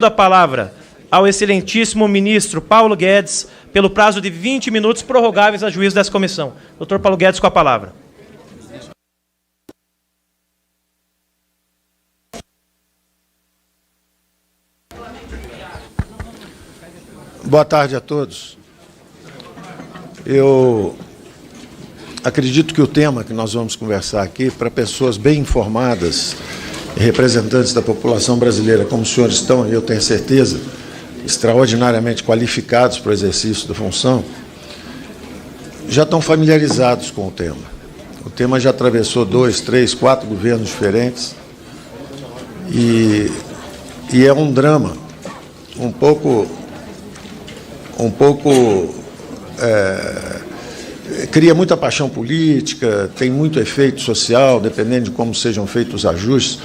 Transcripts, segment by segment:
a palavra ao excelentíssimo ministro Paulo Guedes, pelo prazo de 20 minutos, prorrogáveis a juízo dessa comissão. Doutor Paulo Guedes, com a palavra. Boa tarde a todos. Eu acredito que o tema que nós vamos conversar aqui, para pessoas bem informadas, representantes da população brasileira, como os senhores estão, e eu tenho certeza, extraordinariamente qualificados para o exercício da função, já estão familiarizados com o tema. O tema já atravessou 2, 3, 4 governos diferentes e é um drama um pouco cria muita paixão política, tem muito efeito social, dependendo de como sejam feitos os ajustes,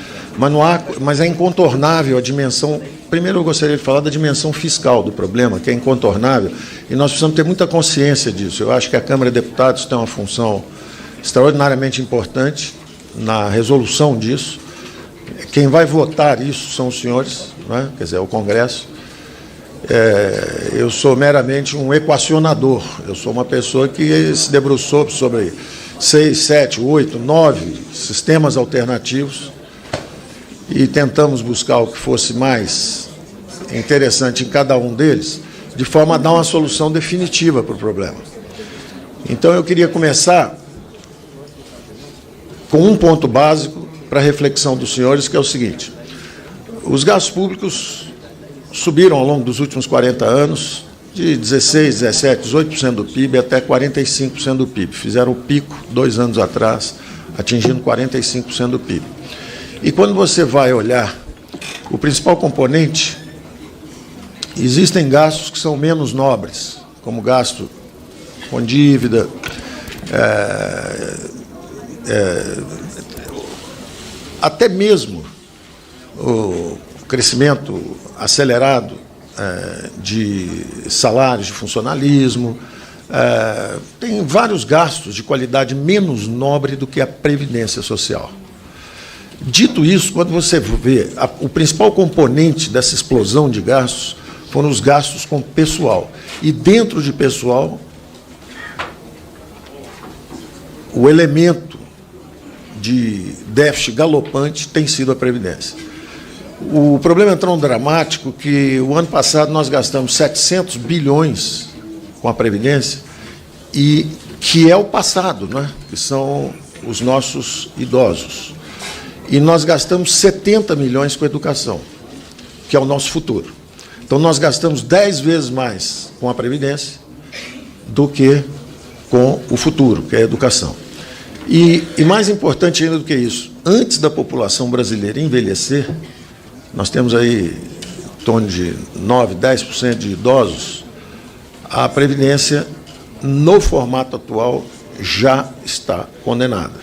mas é incontornável a dimensão. Primeiro eu gostaria de falar da dimensão fiscal do problema, que é incontornável, e nós precisamos ter muita consciência disso. Eu acho que a Câmara de Deputados tem uma função extraordinariamente importante na resolução disso. Quem vai votar isso são os senhores, né? Quer dizer, o Congresso. Eu sou meramente um equacionador, eu sou uma pessoa que se debruçou sobre 6, 7, 8, 9 sistemas alternativos e tentamos buscar o que fosse mais interessante em cada um deles, de forma a dar uma solução definitiva para o problema. Então eu queria começar com um ponto básico para a reflexão dos senhores, que é o seguinte: os gastos públicos subiram ao longo dos últimos 40 anos, de 16, 17, 18% do PIB até 45% do PIB. Fizeram o pico 2 anos atrás, atingindo 45% do PIB. E quando você vai olhar o principal componente, existem gastos que são menos nobres, como gasto com dívida, até mesmo o crescimento acelerado de salários de funcionalismo, tem vários gastos de qualidade menos nobre do que a previdência social. Dito isso, quando você vê o principal componente dessa explosão de gastos foram os gastos com pessoal. E dentro de pessoal, o elemento de déficit galopante tem sido a previdência. O problema é tão dramático que o ano passado nós gastamos 700 bilhões com a Previdência, e que é o passado, né? Que são os nossos idosos. E nós gastamos 70 milhões com a educação, que é o nosso futuro. Então nós gastamos 10 vezes mais com a Previdência do que com o futuro, que é a educação. E mais importante ainda do que isso, antes da população brasileira envelhecer, nós temos aí em torno de 9%, 10% de idosos, a Previdência, no formato atual, já está condenada.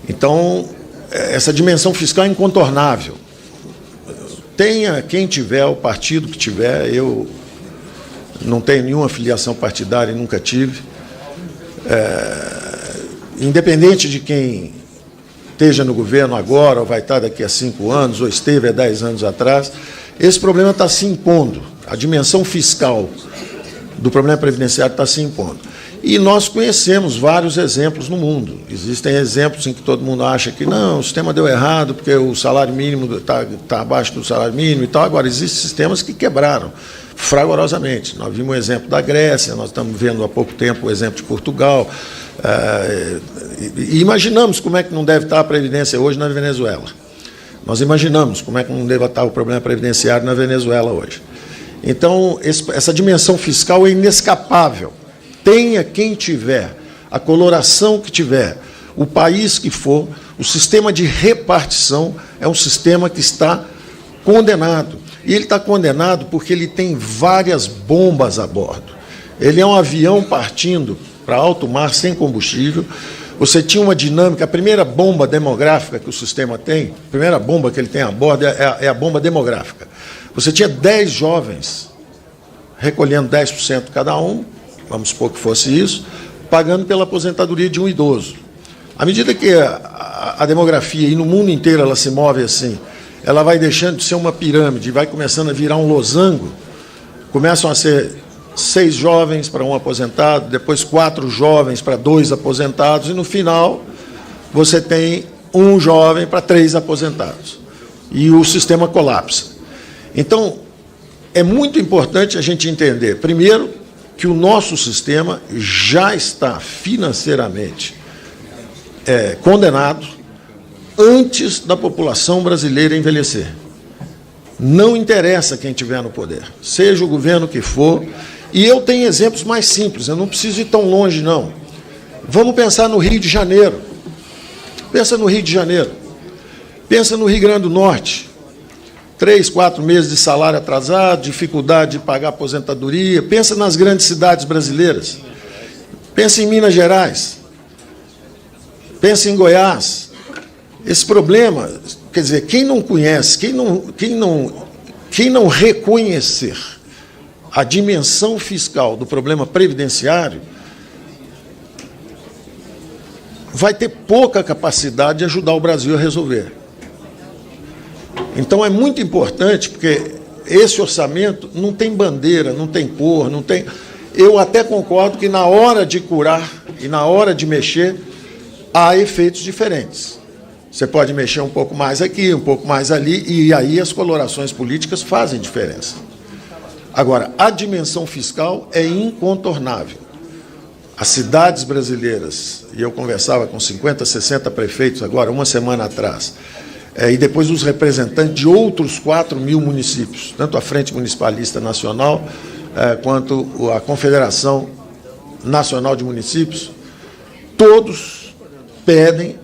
Então, essa dimensão fiscal é incontornável. Tenha quem tiver, o partido que tiver, eu não tenho nenhuma filiação partidária e nunca tive. Independente de quem esteja no governo agora, ou vai estar daqui a 5 anos, ou esteve há 10 anos atrás, esse problema está se impondo. A dimensão fiscal do problema previdenciário está se impondo. E nós conhecemos vários exemplos no mundo. Existem exemplos em que todo mundo acha que não, o sistema deu errado porque o salário mínimo está abaixo do salário mínimo e tal. Agora, existem sistemas que quebraram fragorosamente. Nós vimos o exemplo da Grécia, nós estamos vendo há pouco tempo o exemplo de Portugal. E imaginamos como é que não deve estar a Previdência hoje na Venezuela. Nós imaginamos como é que não deve estar o problema previdenciário na Venezuela hoje. Então, essa dimensão fiscal é inescapável. Tenha quem tiver, a coloração que tiver, o país que for, o sistema de repartição é um sistema que está condenado. E ele está condenado porque ele tem várias bombas a bordo. Ele é um avião partindo para alto mar sem combustível. Você tinha uma dinâmica, a primeira bomba demográfica que o sistema tem, a primeira bomba que ele tem a bordo é a bomba demográfica. Você tinha 10 jovens recolhendo 10% cada um, vamos supor que fosse isso, pagando pela aposentadoria de um idoso. À medida que a demografia, e no mundo inteiro ela se move assim, ela vai deixando de ser uma pirâmide, vai começando a virar um losango. Começam a ser 6 jovens para um aposentado, depois 4 jovens para 2 aposentados, e no final você tem 1 jovem para 3 aposentados. E o sistema colapsa. Então, é muito importante a gente entender, primeiro, que o nosso sistema já está financeiramente condenado antes da população brasileira envelhecer. Não interessa quem estiver no poder, seja o governo que for. E eu tenho exemplos mais simples, eu não preciso ir tão longe, não. Vamos pensar no Rio de Janeiro. Pensa no Rio de Janeiro. Pensa no Rio Grande do Norte. 3, 4 meses de salário atrasado, dificuldade de pagar aposentadoria. Pensa nas grandes cidades brasileiras. Pensa em Minas Gerais. Pensa em Goiás. Esse problema, quer dizer, quem não conhece, quem não reconhecer a dimensão fiscal do problema previdenciário, vai ter pouca capacidade de ajudar o Brasil a resolver. Então é muito importante, porque esse orçamento não tem bandeira, não tem cor, não tem... Eu até concordo que na hora de curar e na hora de mexer, há efeitos diferentes. Você pode mexer um pouco mais aqui, um pouco mais ali, e aí as colorações políticas fazem diferença. Agora, a dimensão fiscal é incontornável. As cidades brasileiras, e eu conversava com 50, 60 prefeitos agora, uma semana atrás, e depois os representantes de outros 4 mil municípios, tanto a Frente Municipalista Nacional, quanto a Confederação Nacional de Municípios, todos pedem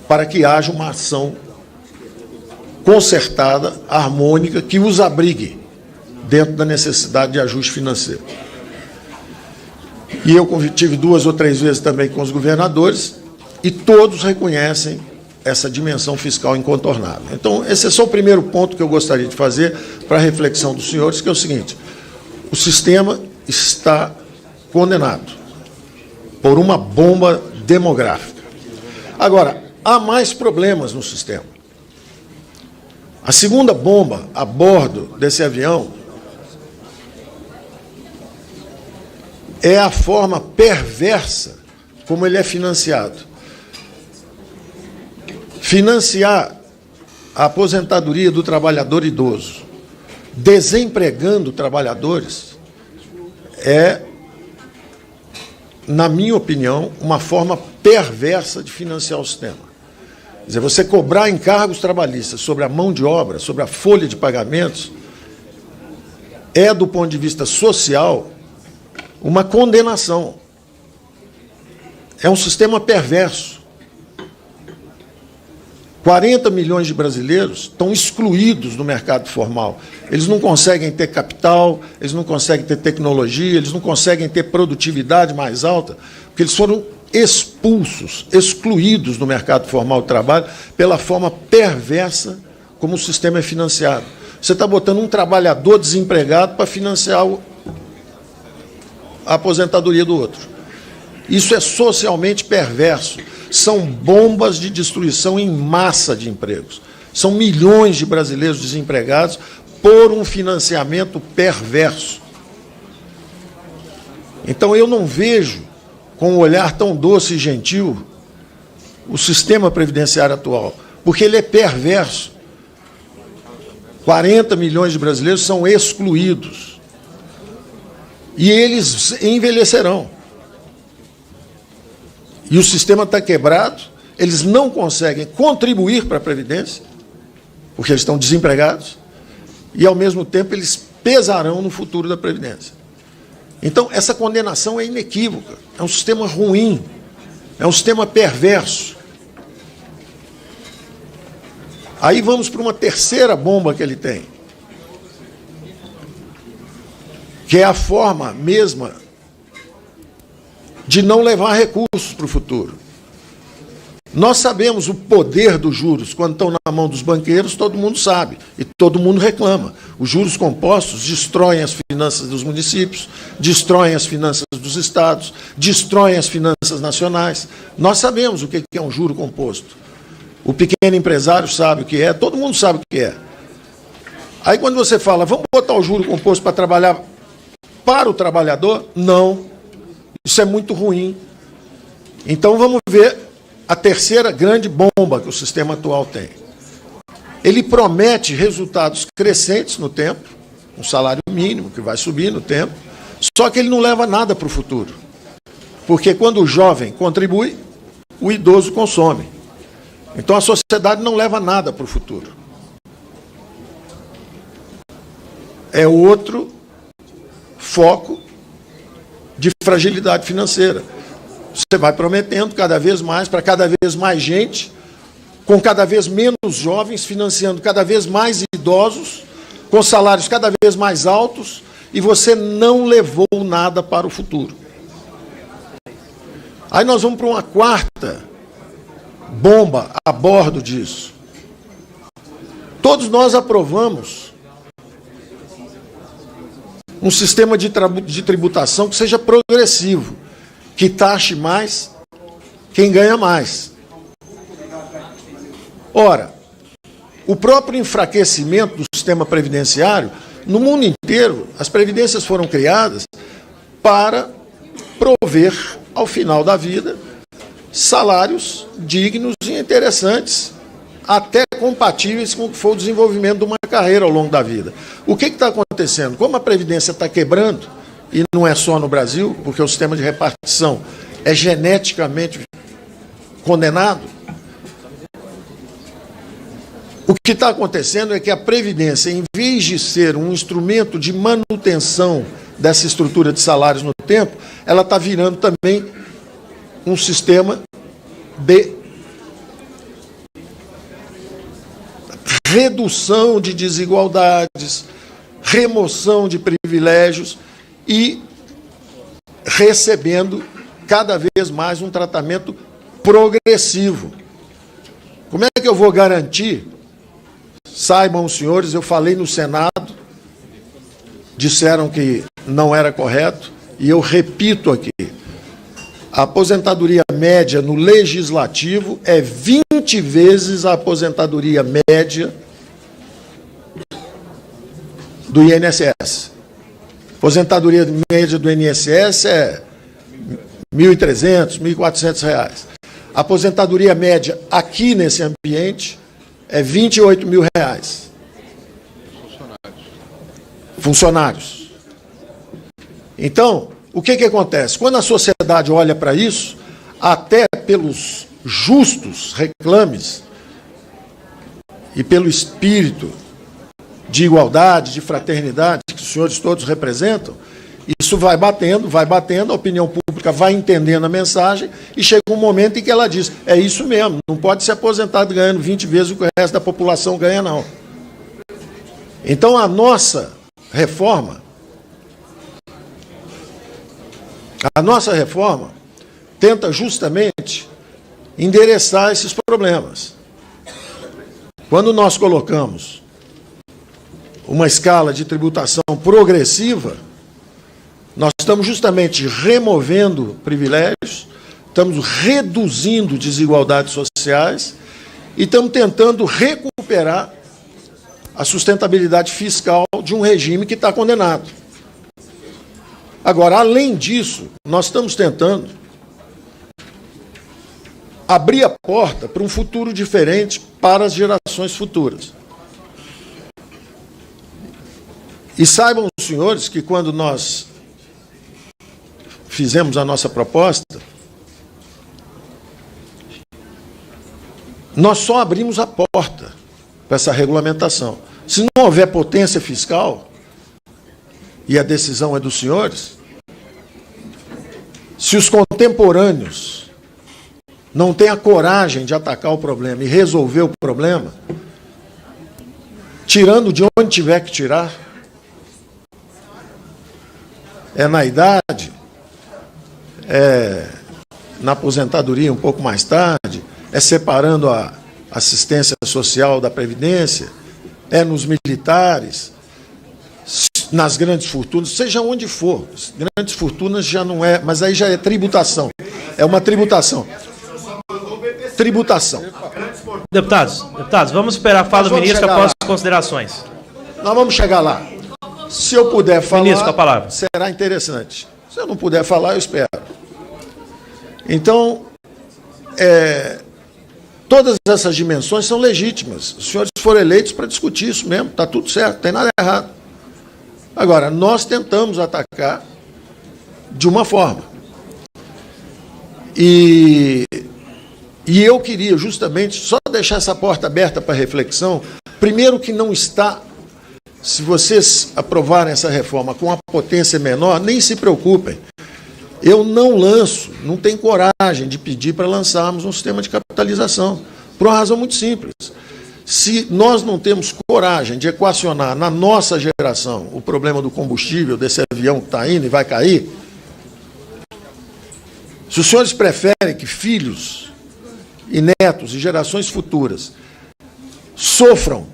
para que haja uma ação concertada, harmônica, que os abrigue dentro da necessidade de ajuste financeiro. E eu tive 2 ou 3 vezes também com os governadores, e todos reconhecem essa dimensão fiscal incontornável. Então, esse é só o primeiro ponto que eu gostaria de fazer para a reflexão dos senhores, que é o seguinte: o sistema está condenado por uma bomba demográfica. Agora, há mais problemas no sistema. A segunda bomba a bordo desse avião é a forma perversa como ele é financiado. Financiar a aposentadoria do trabalhador idoso, desempregando trabalhadores, é, na minha opinião, uma forma perversa de financiar o sistema. Quer dizer, você cobrar encargos trabalhistas sobre a mão de obra, sobre a folha de pagamentos, é, do ponto de vista social, uma condenação. É um sistema perverso. 40 milhões de brasileiros estão excluídos do mercado formal. Eles não conseguem ter capital, eles não conseguem ter tecnologia, eles não conseguem ter produtividade mais alta, porque eles foram expulsos, excluídos do mercado formal de trabalho pela forma perversa como o sistema é financiado. Você está botando um trabalhador desempregado para financiar a aposentadoria do outro. Isso é socialmente perverso. São bombas de destruição em massa de empregos. São milhões de brasileiros desempregados por um financiamento perverso. Então, eu não vejo com um olhar tão doce e gentil o sistema previdenciário atual, porque ele é perverso. 40 milhões de brasileiros são excluídos. E eles envelhecerão. E o sistema está quebrado, eles não conseguem contribuir para a Previdência, porque eles estão desempregados, e, ao mesmo tempo, eles pesarão no futuro da Previdência. Então, essa condenação é inequívoca. É um sistema ruim, é um sistema perverso. Aí vamos para uma terceira bomba que ele tem, que é a forma mesma de não levar recursos para o futuro. Nós sabemos o poder dos juros. Quando estão na mão dos banqueiros, todo mundo sabe, e todo mundo reclama. Os juros compostos destroem as finanças dos municípios, destroem as finanças dos estados, destroem as finanças nacionais. Nós sabemos o que é um juro composto. o pequeno empresário sabe o que é, todo mundo sabe o que é. Aí quando você fala, vamos botar o juro composto para trabalhar para o trabalhador, não, isso é muito ruim. Então vamos ver a terceira grande bomba que o sistema atual tem. Ele promete resultados crescentes no tempo, um salário mínimo que vai subir no tempo, só que ele não leva nada para o futuro. Porque quando o jovem contribui, o idoso consome. Então a sociedade não leva nada para o futuro. É outro foco de fragilidade financeira. Você vai prometendo cada vez mais, para cada vez mais gente, com cada vez menos jovens, financiando cada vez mais idosos, com salários cada vez mais altos, e você não levou nada para o futuro. Aí nós vamos para uma quarta bomba a bordo disso. Todos nós aprovamos um sistema de tributação que seja progressivo, que taxe mais quem ganha mais. Ora, o próprio enfraquecimento do sistema previdenciário, no mundo inteiro, as previdências foram criadas para prover, ao final da vida, salários dignos e interessantes, até compatíveis com o que for o desenvolvimento de uma carreira ao longo da vida. O que está acontecendo? Como a Previdência está quebrando, e não é só no Brasil, porque o sistema de repartição é geneticamente condenado, o que está acontecendo é que a Previdência, em vez de ser um instrumento de manutenção dessa estrutura de salários no tempo, ela está virando também um sistema de redução de desigualdades, remoção de privilégios e recebendo cada vez mais um tratamento progressivo. Como é que eu vou garantir? Saibam os senhores, eu falei no Senado, disseram que não era correto, e eu repito aqui, a aposentadoria média no Legislativo é 20 vezes a aposentadoria média do INSS. A aposentadoria média do INSS é R$ 1.300, R$ 1.400. A aposentadoria média aqui nesse ambiente é R$ 28 mil. Funcionários. Então, o que acontece? Quando a sociedade olha para isso, até pelos justos reclames e pelo espírito de igualdade, de fraternidade que os senhores todos representam, isso vai batendo, a opinião pública vai entendendo a mensagem e chega um momento em que ela diz, é isso mesmo, não pode ser aposentado ganhando 20 vezes o que o resto da população ganha, não. Então, a nossa reforma tenta justamente endereçar esses problemas. Quando nós colocamos uma escala de tributação progressiva, nós estamos justamente removendo privilégios, estamos reduzindo desigualdades sociais e estamos tentando recuperar a sustentabilidade fiscal de um regime que está condenado. Agora, além disso, nós estamos tentando abrir a porta para um futuro diferente para as gerações futuras. E saibam os senhores que quando nós fizemos a nossa proposta, nós só abrimos a porta para essa regulamentação. Se não houver potência fiscal, e a decisão é dos senhores, se os contemporâneos não têm a coragem de atacar o problema e resolver o problema, tirando de onde tiver que tirar, é na idade, é na aposentadoria um pouco mais tarde, é separando a assistência social da Previdência, é nos militares, nas grandes fortunas, seja onde for. Grandes fortunas já não é, mas aí já é tributação. É uma tributação. Tributação. Deputados, vamos esperar a fala do ministro após as considerações. Nós vamos chegar lá. Se eu puder falar, Ministro, com a palavra. Será interessante. Se eu não puder falar, eu espero. Então, todas essas dimensões são legítimas. Os senhores foram eleitos para discutir isso mesmo, está tudo certo, não tem nada errado. Agora, nós tentamos atacar de uma forma. E eu queria justamente só deixar essa porta aberta para reflexão. Primeiro que não está, se vocês aprovarem essa reforma com uma potência menor, nem se preocupem. Eu não lanço, não tenho coragem de pedir para lançarmos um sistema de capitalização, por uma razão muito simples. Se nós não temos coragem de equacionar na nossa geração o problema do combustível, desse avião que está indo e vai cair, se os senhores preferem que filhos e netos e gerações futuras sofram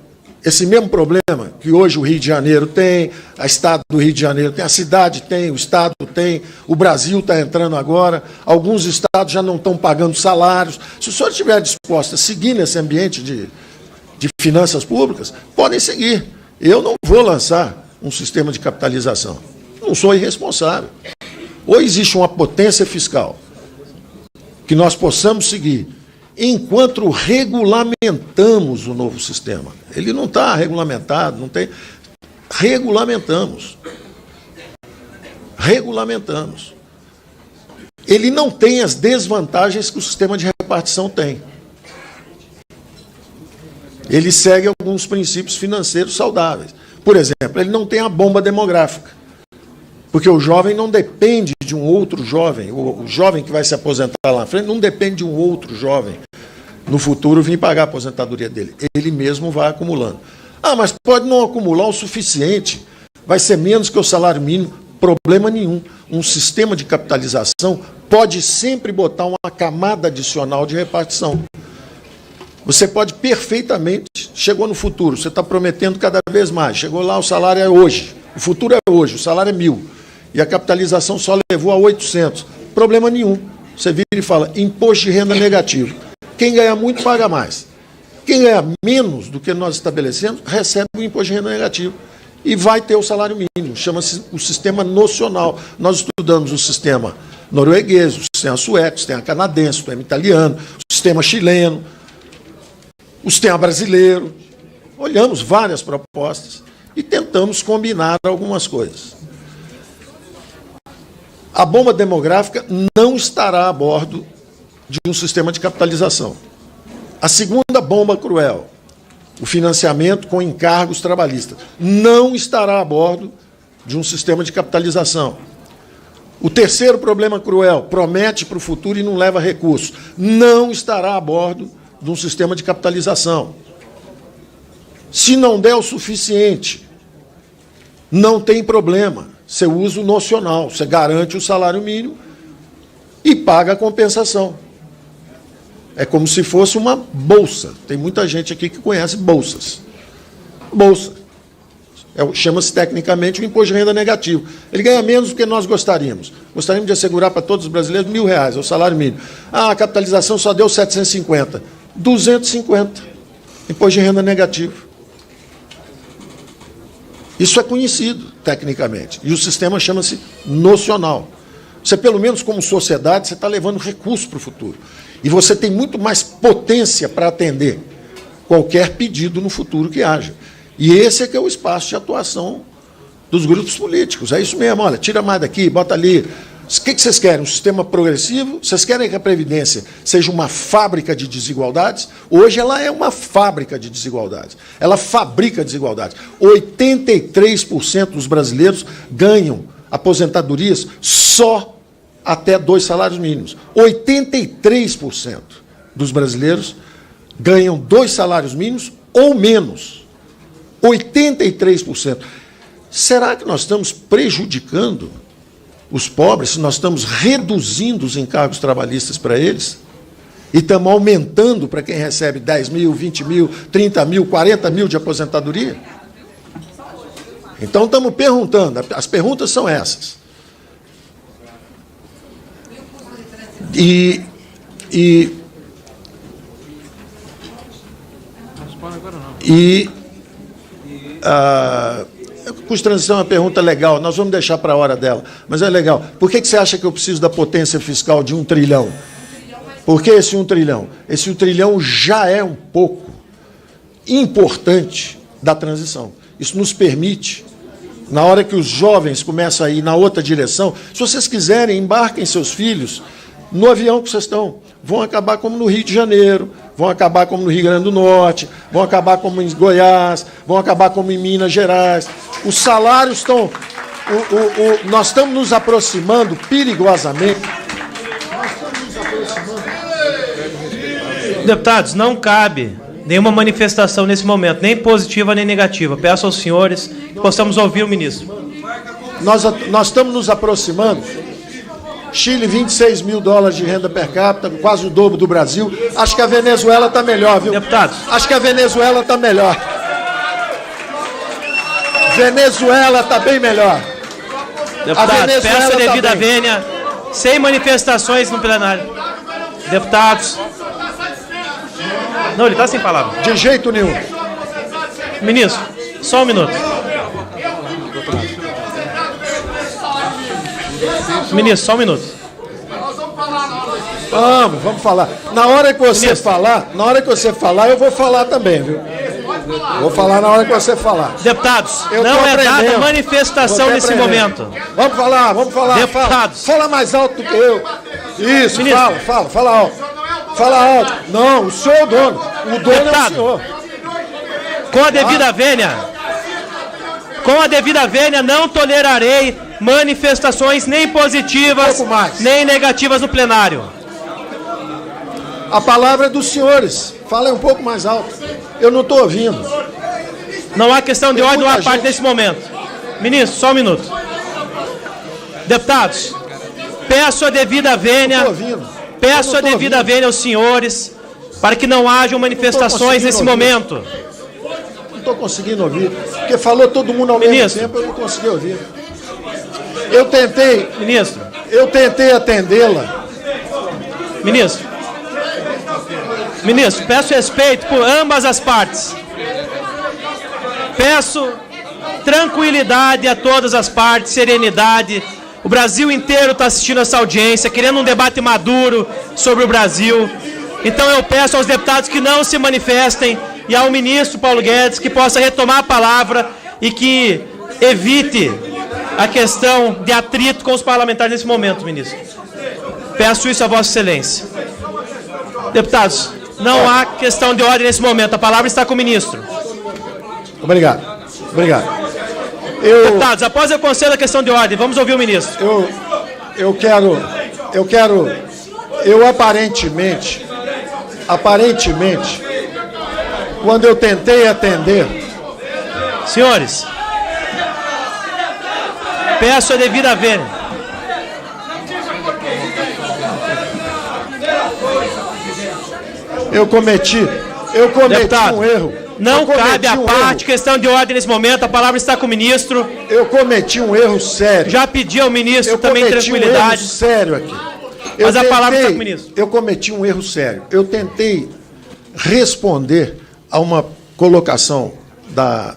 esse mesmo problema que hoje o Rio de Janeiro tem, a Estado do Rio de Janeiro tem, a cidade tem, o Estado tem, o Brasil está entrando agora, alguns estados já não estão pagando salários. Se o senhor estiver disposto a seguir nesse ambiente de finanças públicas, podem seguir. Eu não vou lançar um sistema de capitalização. Não sou irresponsável. Ou existe uma potência fiscal que nós possamos seguir enquanto regulamentamos o novo sistema. Ele não está regulamentado, não tem. Regulamentamos. Regulamentamos. Ele não tem as desvantagens que o sistema de repartição tem. Ele segue alguns princípios financeiros saudáveis. Por exemplo, ele não tem a bomba demográfica. Porque o jovem não depende de um outro jovem. O jovem que vai se aposentar lá na frente não depende de um outro jovem no futuro vir pagar a aposentadoria dele. Ele mesmo vai acumulando. Ah, mas pode não acumular o suficiente. Vai ser menos que o salário mínimo. Problema nenhum. Um sistema de capitalização pode sempre botar uma camada adicional de repartição. Você pode perfeitamente, chegou no futuro, você está prometendo cada vez mais, chegou lá, o salário é hoje, o futuro é hoje, o salário é 1.000, e a capitalização só levou a 800. Problema nenhum. Você vira e fala, imposto de renda negativo. Quem ganha muito, paga mais. Quem ganha menos do que nós estabelecemos, recebe o imposto de renda negativo. E vai ter o salário mínimo, chama-se o sistema nocional. Nós estudamos o sistema norueguês, o sistema sueco, o sistema canadense, o sistema italiano, o sistema chileno, o sistema brasileiro. Olhamos várias propostas e tentamos combinar algumas coisas. A bomba demográfica não estará a bordo de um sistema de capitalização. A segunda bomba cruel, o financiamento com encargos trabalhistas, não estará a bordo de um sistema de capitalização. O terceiro problema cruel, promete para o futuro e não leva recursos, não estará a bordo de um sistema de capitalização. Se não der o suficiente, não tem problema. Você usa o nocional, você garante o salário mínimo e paga a compensação. É como se fosse uma bolsa. Tem muita gente aqui que conhece bolsas. Bolsa. Chama-se tecnicamente o imposto de renda negativo. Ele ganha menos do que nós gostaríamos. Gostaríamos de assegurar para todos os brasileiros R$1.000, é o salário mínimo. Ah, a capitalização só deu 750. 250. Imposto de renda negativo. Isso é conhecido tecnicamente. E o sistema chama-se nocional. Você, pelo menos como sociedade, você está levando recurso para o futuro. E você tem muito mais potência para atender qualquer pedido no futuro que haja. E esse é que é o espaço de atuação dos grupos políticos. É isso mesmo, olha, tira mais daqui, bota ali. O que vocês querem? Um sistema progressivo? Vocês querem que a Previdência seja uma fábrica de desigualdades? Hoje ela é uma fábrica de desigualdades. Ela fabrica desigualdades. 83% dos brasileiros ganham aposentadorias só até 2 salários mínimos. 83% dos brasileiros ganham 2 salários mínimos ou menos. 83%. Será que nós estamos prejudicando os pobres, se nós estamos reduzindo os encargos trabalhistas para eles e estamos aumentando para quem recebe 10 mil, 20 mil, 30 mil, 40 mil de aposentadoria? Então estamos perguntando, as perguntas são essas. E custo de transição é uma pergunta legal, nós vamos deixar para a hora dela, mas é legal. Por que você acha que eu preciso da potência fiscal de 1 trilhão? Por que esse 1 trilhão? Esse 1 trilhão já é um pouco importante da transição. Isso nos permite, na hora que os jovens começam a ir na outra direção, se vocês quiserem, embarquem seus filhos no avião que vocês estão. Vão acabar como no Rio de Janeiro, vão acabar como no Rio Grande do Norte, vão acabar como em Goiás, vão acabar como em Minas Gerais. Os salários estão... nós estamos nos aproximando perigosamente. Deputados, não cabe nenhuma manifestação nesse momento, nem positiva nem negativa. Peço aos senhores que possamos ouvir o ministro. Nós estamos nos aproximando. Chile, 26 mil dólares de renda per capita, quase o dobro do Brasil. Acho que a Venezuela está melhor, viu? Deputados. Acho que a Venezuela está melhor. Venezuela está bem melhor. Deputados, peço a devida vênia, sem manifestações no plenário. Deputados. Não, ele está sem palavra. De jeito nenhum. Ministro, só um minuto. Ministro, só um minuto. Vamos falar. Na hora que você falar, eu vou falar também, viu? Vou falar na hora que você falar. Deputados, não é dada manifestação nesse momento. Vamos falar. Deputados. Fala mais alto do que eu. Isso, Ministro. fala alto. Fala alto. Não, o senhor é o dono. O dono Deputado, é o senhor. Com a devida vênia, não tolerarei manifestações nem positivas, nem negativas no plenário. A palavra é dos senhores. Falem um pouco mais alto. Eu não estou ouvindo. Não há questão de ordem, não há parte nesse momento. Ministro, só um minuto. Deputados, peço a devida vênia, aos senhores para que não hajam manifestações nesse momento. Não estou conseguindo ouvir, porque falou todo mundo ao mesmo tempo, eu não consegui ouvir. Eu tentei atendê-la. Ministro, peço respeito por ambas as partes. Peço tranquilidade a todas as partes, serenidade. O Brasil inteiro está assistindo essa audiência, querendo um debate maduro sobre o Brasil. Então eu peço aos deputados que não se manifestem e ao ministro Paulo Guedes que possa retomar a palavra e que evite a questão de atrito com os parlamentares nesse momento, ministro. Peço isso a Vossa Excelência. Deputados, não há questão de ordem nesse momento. A palavra está com o ministro. Obrigado. Deputados, após eu concedo a questão de ordem, vamos ouvir o ministro. Eu aparentemente, quando eu tentei atender... Senhores, peço a devida vênia. Eu cometi um erro. Não cabe a parte, questão de ordem nesse momento, a palavra está com o ministro. Eu cometi um erro sério. Já pedi ao ministro também tranquilidade. Um erro sério aqui. Mas a palavra está com o ministro. Eu cometi um erro sério. Eu tentei responder a uma colocação da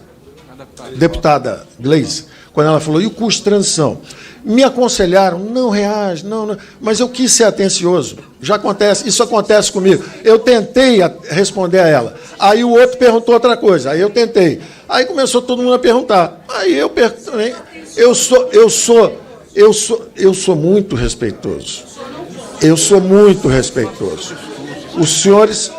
deputada Gleisi, quando ela falou, e o custo de transição? Me aconselharam, não reage, não, mas eu quis ser atencioso. Já acontece, isso acontece comigo. Eu tentei responder a ela. Aí o outro perguntou outra coisa. Aí eu tentei. Aí começou todo mundo a perguntar. Aí eu perguntei. Eu sou muito respeitoso. Eu sou muito respeitoso. Os senhores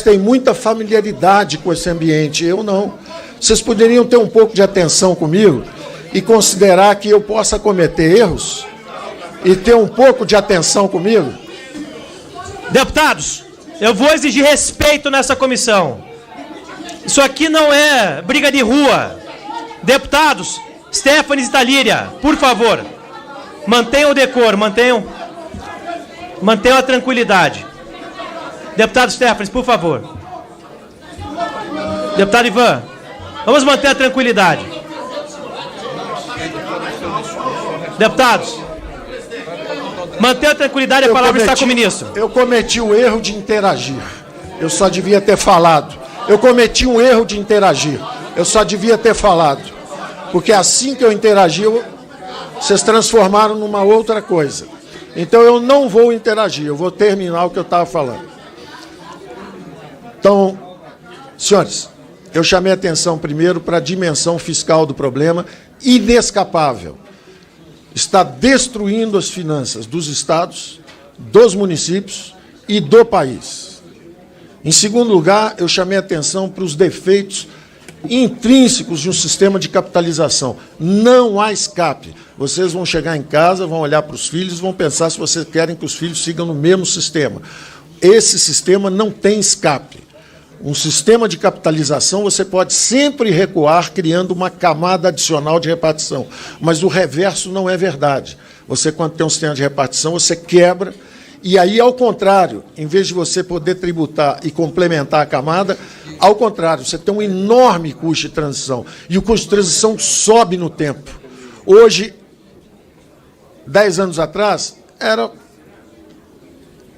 têm muita familiaridade com esse ambiente. Eu não. Vocês poderiam ter um pouco de atenção comigo e considerar que eu possa cometer erros e ter um pouco de atenção comigo? Deputados, eu vou exigir respeito nessa comissão. Isso aqui não é briga de rua. Deputados, Stefanes e Talíria, por favor, mantenham o decoro, mantenham a tranquilidade. Deputado Stefanes, por favor. Deputado Ivan, vamos manter a tranquilidade. Deputados, mantenha a tranquilidade, a palavra está com o ministro. Eu cometi o erro de interagir. Eu só devia ter falado. Eu cometi um erro de interagir. Eu só devia ter falado. Porque assim que eu interagi, vocês transformaram numa outra coisa. Então, eu não vou interagir, eu vou terminar o que eu estava falando. Então, senhores, eu chamei a atenção primeiro para a dimensão fiscal do problema, inescapável. Está destruindo as finanças dos estados, dos municípios e do país. Em segundo lugar, eu chamei a atenção para os defeitos intrínsecos de um sistema de capitalização. Não há escape. Vocês vão chegar em casa, vão olhar para os filhos, vão pensar se vocês querem que os filhos sigam no mesmo sistema. Esse sistema não tem escape. Um sistema de capitalização você pode sempre recuar criando uma camada adicional de repartição, mas o reverso não é verdade. Você, quando tem um sistema de repartição, você quebra, e aí, ao contrário, em vez de você poder tributar e complementar a camada, ao contrário, você tem um enorme custo de transição, e o custo de transição sobe no tempo. Hoje, 10 anos atrás, era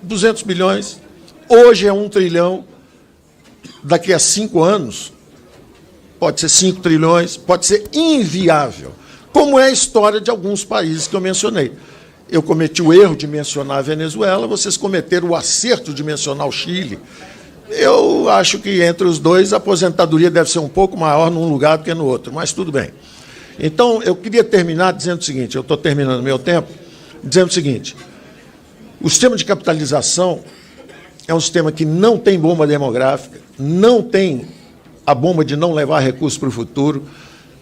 200 bilhões, hoje é 1 trilhão, daqui a 5 anos, pode ser 5 trilhões, pode ser inviável, como é a história de alguns países que eu mencionei. Eu cometi o erro de mencionar a Venezuela, vocês cometeram o acerto de mencionar o Chile. Eu acho que entre os dois a aposentadoria deve ser um pouco maior num lugar do que no outro, mas tudo bem. Então, eu queria terminar dizendo o seguinte, eu estou terminando meu tempo, dizendo o seguinte, o sistema de capitalização é um sistema que não tem bomba demográfica, não tem a bomba de não levar recursos para o futuro,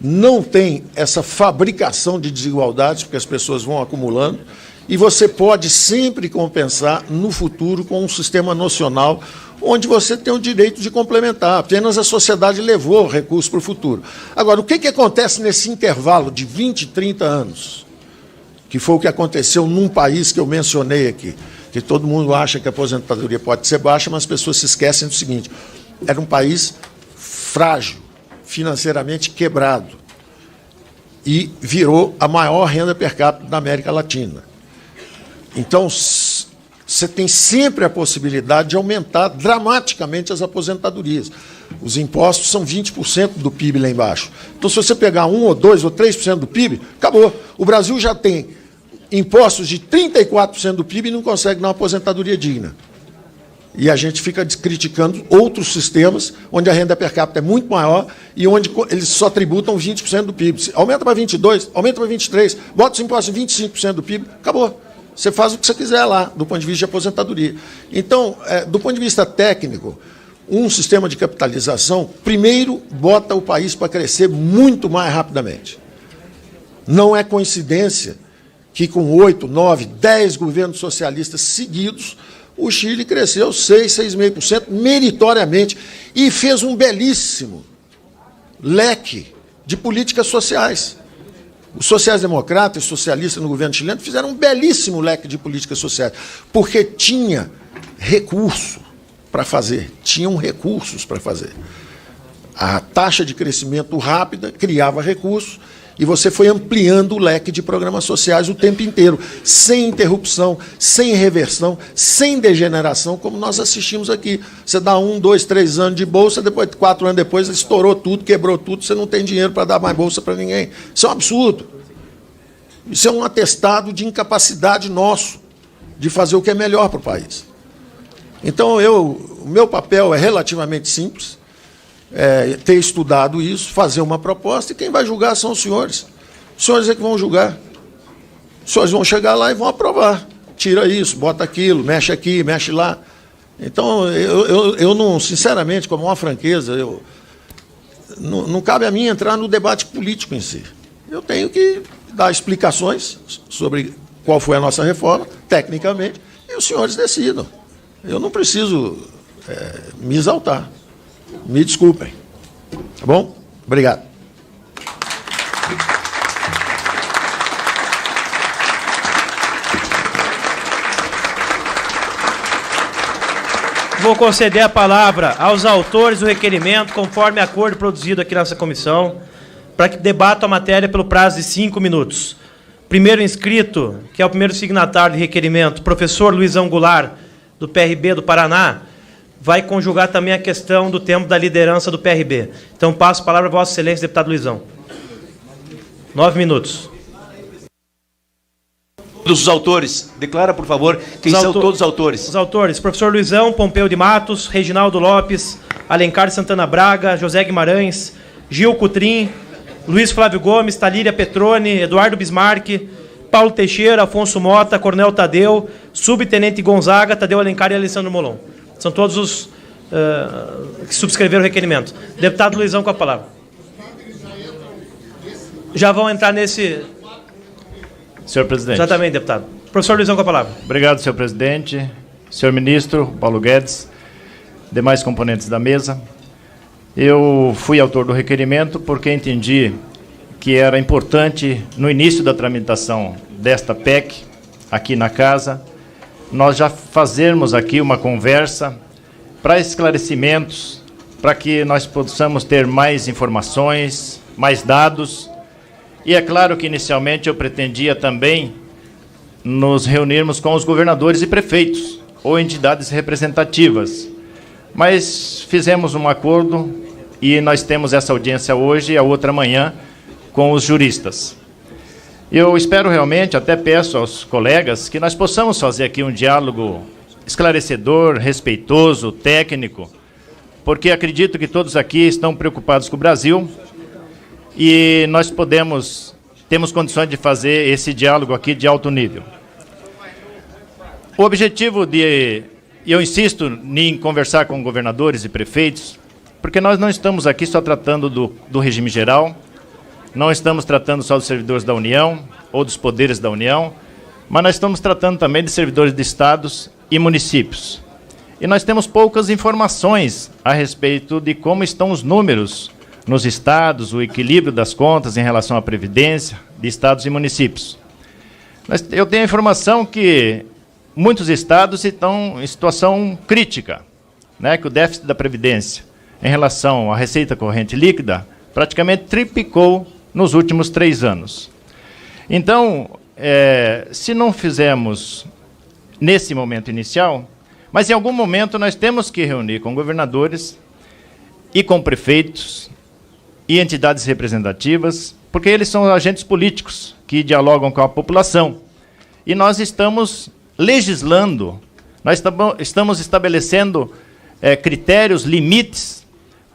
não tem essa fabricação de desigualdades, porque as pessoas vão acumulando, e você pode sempre compensar no futuro com um sistema nocional onde você tem o direito de complementar. Apenas a sociedade levou recursos para o futuro. Agora, o que acontece nesse intervalo de 20, 30 anos, que foi o que aconteceu num país que eu mencionei aqui, que todo mundo acha que a aposentadoria pode ser baixa, mas as pessoas se esquecem do seguinte, era um país frágil, financeiramente quebrado, e virou a maior renda per capita da América Latina. Então, você tem sempre a possibilidade de aumentar dramaticamente as aposentadorias. Os impostos são 20% do PIB lá embaixo. Então, se você pegar 1 ou 2 ou 3% do PIB, acabou. O Brasil já tem impostos de 34% do PIB e não consegue dar uma aposentadoria digna. E a gente fica criticando outros sistemas onde a renda per capita é muito maior e onde eles só tributam 20% do PIB. Aumenta para 22%, aumenta para 23%, bota os impostos em 25% do PIB, acabou. Você faz o que você quiser lá, do ponto de vista de aposentadoria. Então, do ponto de vista técnico, um sistema de capitalização, primeiro, bota o país para crescer muito mais rapidamente. Não é coincidência que com 8, 9, 10 governos socialistas seguidos, o Chile cresceu 6,5% meritoriamente e fez um belíssimo leque de políticas sociais. Os sociais-democratas e socialistas no governo chileno fizeram um belíssimo leque de políticas sociais, porque tinha recurso para fazer, tinham recursos para fazer. A taxa de crescimento rápida criava recursos, e você foi ampliando o leque de programas sociais o tempo inteiro, sem interrupção, sem reversão, sem degeneração, como nós assistimos aqui. Você dá 1, 2, 3 anos de bolsa, depois 4 anos depois, estourou tudo, quebrou tudo, você não tem dinheiro para dar mais bolsa para ninguém. Isso é um absurdo. Isso é um atestado de incapacidade nosso de fazer o que é melhor para o país. Então, o meu papel é relativamente simples, ter estudado isso, fazer uma proposta, e quem vai julgar são os senhores. Os senhores é que vão julgar. Os senhores vão chegar lá e vão aprovar. Tira isso, bota aquilo, mexe aqui, mexe lá. Então, eu não, sinceramente, com a maior franqueza, não cabe a mim entrar no debate político em si. Eu tenho que dar explicações sobre qual foi a nossa reforma, tecnicamente, e os senhores decidam. Eu não preciso me exaltar. Me desculpem. Tá bom? Obrigado. Vou conceder a palavra aos autores do requerimento, conforme acordo produzido aqui nessa comissão, para que debatam a matéria pelo prazo de 5 minutos. Primeiro inscrito, que é o primeiro signatário de requerimento, professor Luizão Goulart, do PRB do Paraná, vai conjugar também a questão do tempo da liderança do PRB. Então, passo a palavra a Vossa Excelência, deputado Luizão. 9 minutos. Todos os autores. Declara, por favor, quem são todos os autores. Os autores: professor Luizão, Pompeu de Matos, Reginaldo Lopes, Alencar Santana Braga, José Guimarães, Gil Cutrim, Luiz Flávio Gomes, Talíria Petroni, Eduardo Bismarck, Paulo Teixeira, Afonso Mota, Coronel Tadeu, Subtenente Gonzaga, Tadeu Alencar e Alessandro Molon. São todos os que subscreveram o requerimento. Deputado Luizão, com a palavra. Já vão entrar nesse... Senhor presidente. Exatamente, deputado. Professor Luizão, com a palavra. Obrigado, senhor presidente. Senhor ministro, Paulo Guedes, demais componentes da mesa. Eu fui autor do requerimento porque entendi que era importante, no início da tramitação desta PEC, aqui na casa, nós já fazermos aqui uma conversa para esclarecimentos, para que nós possamos ter mais informações, mais dados. E é claro que, inicialmente, eu pretendia também nos reunirmos com os governadores e prefeitos, ou entidades representativas. Mas fizemos um acordo e nós temos essa audiência hoje e a outra amanhã com os juristas. Eu espero realmente, até peço aos colegas, que nós possamos fazer aqui um diálogo esclarecedor, respeitoso, técnico, porque acredito que todos aqui estão preocupados com o Brasil e nós temos condições de fazer esse diálogo aqui de alto nível. O objetivo eu insisto em conversar com governadores e prefeitos, porque nós não estamos aqui só tratando do regime geral, não estamos tratando só dos servidores da União ou dos poderes da União, mas nós estamos tratando também de servidores de estados e municípios. E nós temos poucas informações a respeito de como estão os números nos estados, o equilíbrio das contas em relação à previdência de estados e municípios. Eu tenho a informação que muitos estados estão em situação crítica, né, que o déficit da previdência em relação à receita corrente líquida praticamente triplicou nos últimos 3 anos. Então, se não fizermos nesse momento inicial, mas em algum momento nós temos que reunir com governadores e com prefeitos e entidades representativas, porque eles são agentes políticos que dialogam com a população. E nós estamos legislando, nós estamos estabelecendo critérios, limites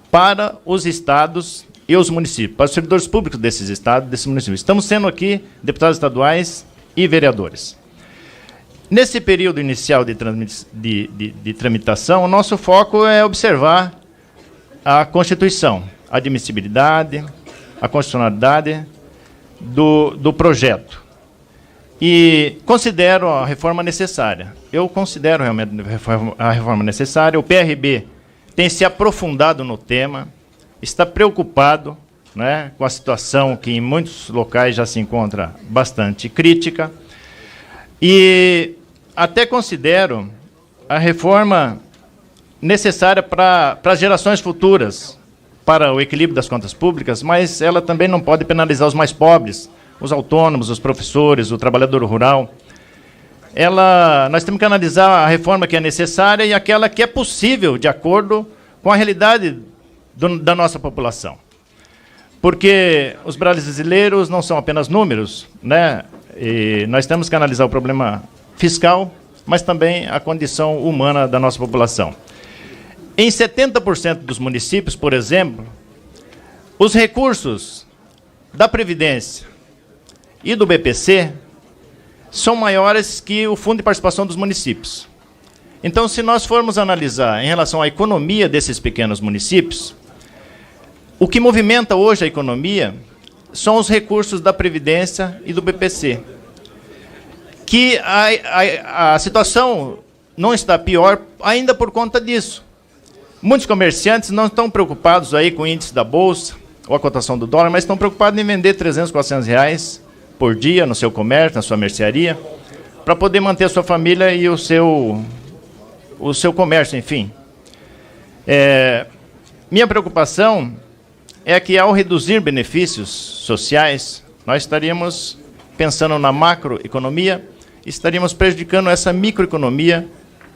para os estados e os municípios, para os servidores públicos desses estados, desses municípios. Estamos sendo aqui deputados estaduais e vereadores. Nesse período inicial de tramitação, o nosso foco é observar a Constituição, a admissibilidade, a constitucionalidade do projeto. E considero a reforma necessária. Eu considero realmente a reforma necessária. O PRB tem se aprofundado no tema, está preocupado, né, com a situação que em muitos locais já se encontra bastante crítica. E até considero a reforma necessária para as gerações futuras, para o equilíbrio das contas públicas, mas ela também não pode penalizar os mais pobres, os autônomos, os professores, o trabalhador rural. Nós temos que analisar a reforma que é necessária e aquela que é possível, de acordo com a realidade da nossa população. Porque os brasileiros não são apenas números, né? E nós temos que analisar o problema fiscal, mas também a condição humana da nossa população. Em 70% dos municípios, por exemplo, os recursos da Previdência e do BPC são maiores que o Fundo de Participação dos Municípios. Então, se nós formos analisar em relação à economia desses pequenos municípios, o que movimenta hoje a economia são os recursos da Previdência e do BPC. Que a situação não está pior ainda por conta disso. Muitos comerciantes não estão preocupados aí com o índice da Bolsa ou a cotação do dólar, mas estão preocupados em vender R$300, R$400 por dia no seu comércio, na sua mercearia, para poder manter a sua família e o seu comércio, enfim. Minha preocupação é que, ao reduzir benefícios sociais, nós estaríamos pensando na macroeconomia, estaríamos prejudicando essa microeconomia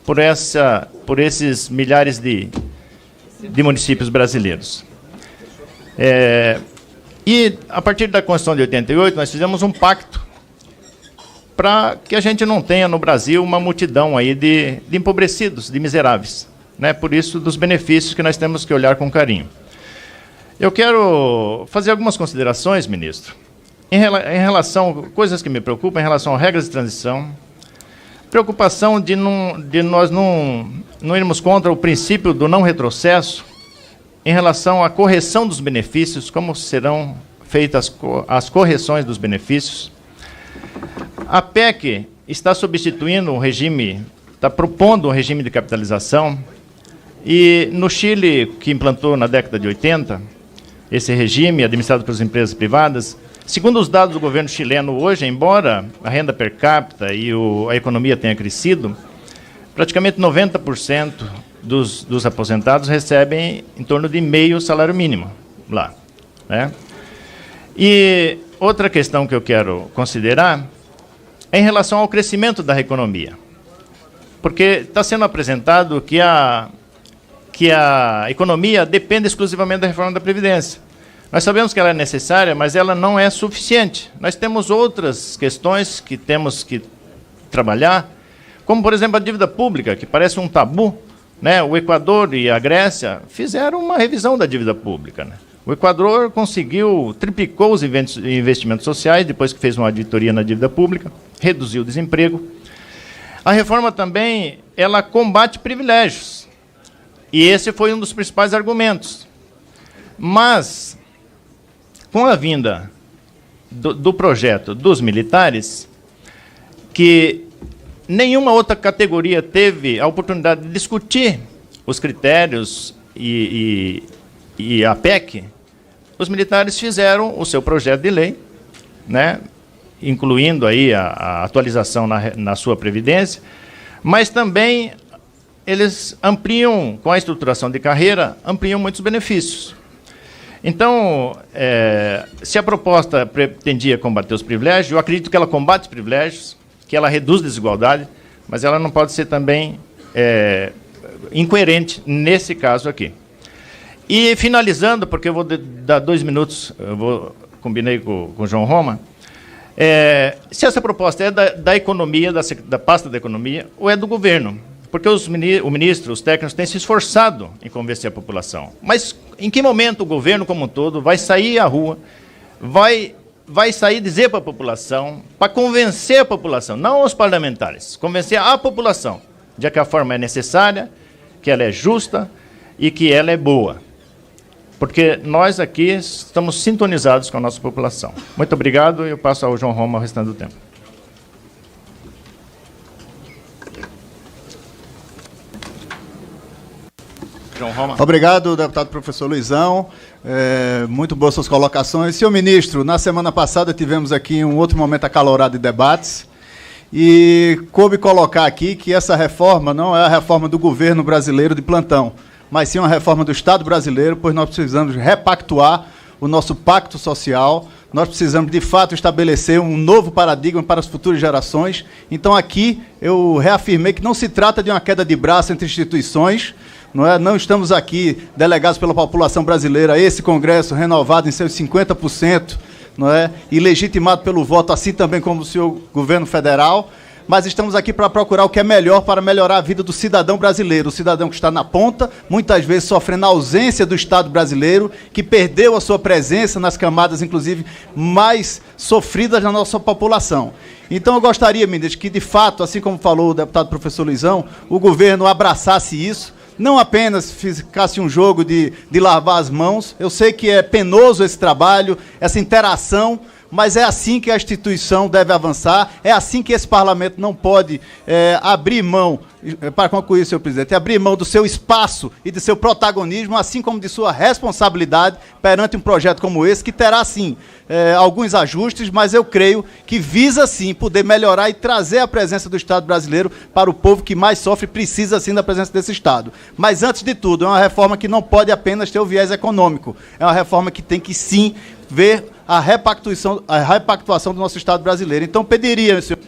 por esses milhares de municípios brasileiros. E, a partir da Constituição de 88, nós fizemos um pacto para que a gente não tenha no Brasil uma multidão aí de empobrecidos, de miseráveis, né? Por isso, dos benefícios que nós temos que olhar com carinho. Eu quero fazer algumas considerações, ministro, em relação, coisas que me preocupam, em relação a regras de transição, preocupação de nós não irmos contra o princípio do não retrocesso em relação à correção dos benefícios, como serão feitas as correções dos benefícios. A PEC está substituindo um regime, está propondo um regime de capitalização, e no Chile, que implantou na década de 80, esse regime administrado pelas empresas privadas, segundo os dados do governo chileno hoje, embora a renda per capita e a economia tenha crescido, praticamente 90% dos aposentados recebem em torno de meio salário mínimo lá, né? E outra questão que eu quero considerar é em relação ao crescimento da economia, porque está sendo apresentado que a economia depende exclusivamente da reforma da Previdência. Nós sabemos que ela é necessária, mas ela não é suficiente. Nós temos outras questões que temos que trabalhar, como, por exemplo, a dívida pública, que parece um tabu, né? O Equador e a Grécia fizeram uma revisão da dívida pública, né? O Equador triplicou os investimentos sociais, depois que fez uma auditoria na dívida pública, reduziu o desemprego. A reforma também, ela combate privilégios, e esse foi um dos principais argumentos. Mas, com a vinda do projeto dos militares, que nenhuma outra categoria teve a oportunidade de discutir os critérios e a PEC, os militares fizeram o seu projeto de lei, né, incluindo aí a atualização na sua previdência, mas também eles ampliam, com a estruturação de carreira, ampliam muitos benefícios. Então, se a proposta pretendia combater os privilégios, eu acredito que ela combate os privilégios, que ela reduz a desigualdade, mas ela não pode ser também incoerente nesse caso aqui. E, finalizando, porque eu vou dar 2 minutos, combinei com o João Roma, se essa proposta é da economia, da pasta da economia, ou é do governo, porque o ministro, os técnicos têm se esforçado em convencer a população. Mas em que momento o governo como um todo vai sair à rua, vai sair dizer para a população, para convencer a população, não os parlamentares, convencer a população de que a forma é necessária, que ela é justa e que ela é boa. Porque nós aqui estamos sintonizados com a nossa população. Muito obrigado e eu passo ao João Roma o restante do tempo. João Roma. Obrigado, deputado professor Luizão. Muito boas suas colocações. Senhor ministro, na semana passada tivemos aqui um outro momento acalorado de debates e coube colocar aqui que essa reforma não é a reforma do governo brasileiro de plantão, mas sim uma reforma do Estado brasileiro, pois nós precisamos repactuar o nosso pacto social, nós precisamos, de fato, estabelecer um novo paradigma para as futuras gerações. Então, aqui, eu reafirmei que não se trata de uma queda de braço entre instituições, não estamos aqui delegados pela população brasileira, esse Congresso renovado em seus 50%, e legitimado pelo voto, assim também como o senhor governo federal, mas estamos aqui para procurar o que é melhor para melhorar a vida do cidadão brasileiro, o cidadão que está na ponta, muitas vezes sofrendo a ausência do Estado brasileiro, que perdeu a sua presença nas camadas, inclusive, mais sofridas da nossa população. Então, eu gostaria, ministro, que, de fato, assim como falou o deputado professor Luizão, o governo abraçasse isso, não apenas ficasse um jogo de lavar as mãos. Eu sei que é penoso esse trabalho, essa interação, mas é assim que a instituição deve avançar, é assim que esse parlamento não pode abrir mão, para concluir, senhor presidente, abrir mão do seu espaço e de seu protagonismo, assim como de sua responsabilidade perante um projeto como esse, que terá, sim, alguns ajustes, mas eu creio que visa, sim, poder melhorar e trazer a presença do Estado brasileiro para o povo que mais sofre e precisa, sim, da presença desse Estado. Mas, antes de tudo, é uma reforma que não pode apenas ter o viés econômico, é uma reforma que tem que, sim, ver a repactuação do nosso Estado brasileiro. Então, pediria, senhor...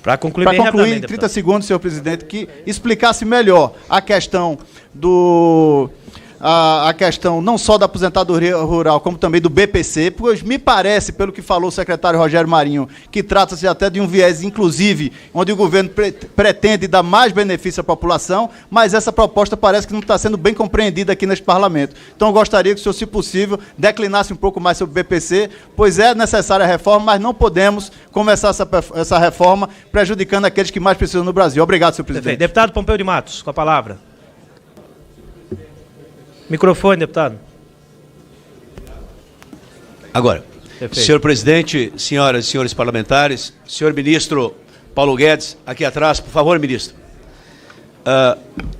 Para concluir Para bem concluir, em rapidamente, 30 segundos, senhor presidente, que explicasse melhor a questão do... A questão não só da aposentadoria rural, como também do BPC, pois me parece, pelo que falou o secretário Rogério Marinho, que trata-se até de um viés inclusive, onde o governo pretende dar mais benefício à população, mas essa proposta parece que não está sendo bem compreendida aqui neste parlamento. Então eu gostaria que o senhor, se possível, declinasse um pouco mais sobre o BPC, pois é necessária a reforma, mas não podemos começar essa reforma prejudicando aqueles que mais precisam no Brasil. Obrigado, senhor presidente. Perfeito. Deputado Pompeu de Matos, com a palavra. Microfone, deputado. Agora, Perfeito. senhor presidente, senhoras e senhores parlamentares, senhor ministro Paulo Guedes, aqui atrás, por favor, ministro.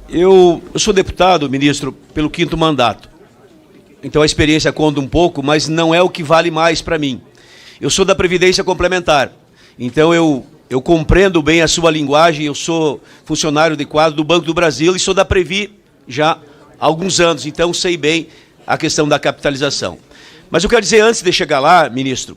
Eu sou deputado, ministro, pelo 5º mandato. Então a experiência conta um pouco, mas não é o que vale mais para mim. Eu sou da Previdência Complementar. Então eu compreendo bem a sua linguagem, eu sou funcionário de quadro do Banco do Brasil e sou da Previ já há alguns anos, então sei bem a questão da capitalização. Mas eu quero dizer, antes de chegar lá, ministro,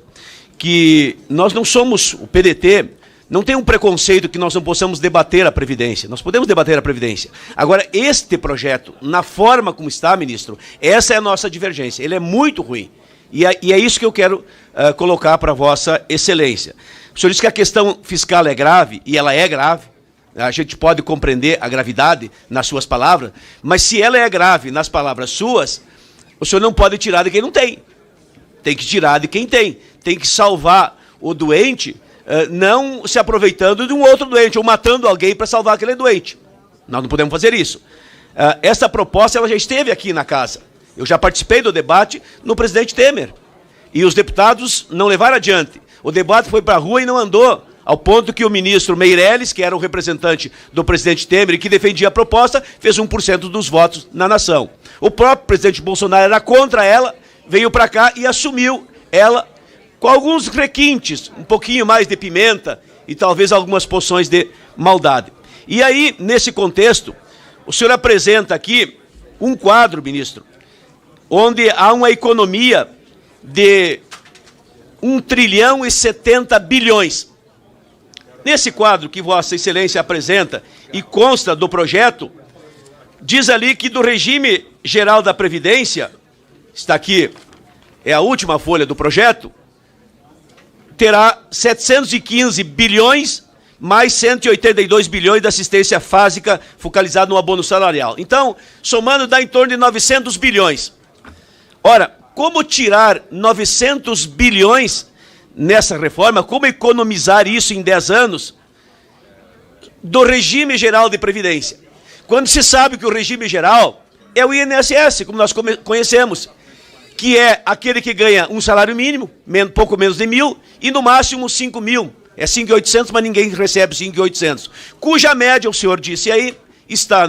que nós não somos, o PDT, não tem um preconceito que nós não possamos debater a Previdência. Nós podemos debater a Previdência. Agora, este projeto, na forma como está, ministro, essa é a nossa divergência. Ele é muito ruim. E é isso que eu quero colocar para Vossa Excelência. O senhor disse que a questão fiscal é grave, e ela é grave. A gente pode compreender a gravidade nas suas palavras, mas se ela é grave nas palavras suas, o senhor não pode tirar de quem não tem. Tem que tirar de quem tem. Tem que salvar o doente, não se aproveitando de um outro doente, ou matando alguém para salvar aquele doente. Nós não podemos fazer isso. Essa proposta ela já esteve aqui na casa. Eu já participei do debate no presidente Temer. E os deputados não levaram adiante. O debate foi para a rua e não andou. Ao ponto que o ministro Meirelles, que era o representante do presidente Temer e que defendia a proposta, fez 1% dos votos na nação. O próprio presidente Bolsonaro era contra ela, veio para cá e assumiu ela com alguns requintes, um pouquinho mais de pimenta e talvez algumas poções de maldade. E aí, nesse contexto, o senhor apresenta aqui um quadro, ministro, onde há uma economia de 1,070 trilhões. Nesse quadro que Vossa Excelência apresenta e consta do projeto, diz ali que do regime geral da Previdência, está aqui, é a última folha do projeto, terá 715 bilhões mais 182 bilhões de assistência básica focalizada no abono salarial. Então, somando, dá em torno de 900 bilhões. Ora, como tirar 900 bilhões nessa reforma, como economizar isso em 10 anos do regime geral de previdência? Quando se sabe que o regime geral é o INSS, como nós conhecemos, que é aquele que ganha um salário mínimo, pouco menos de 1.000, e no máximo 5.000. É 5.800, mas ninguém recebe 5.800. Cuja média, o senhor disse aí, está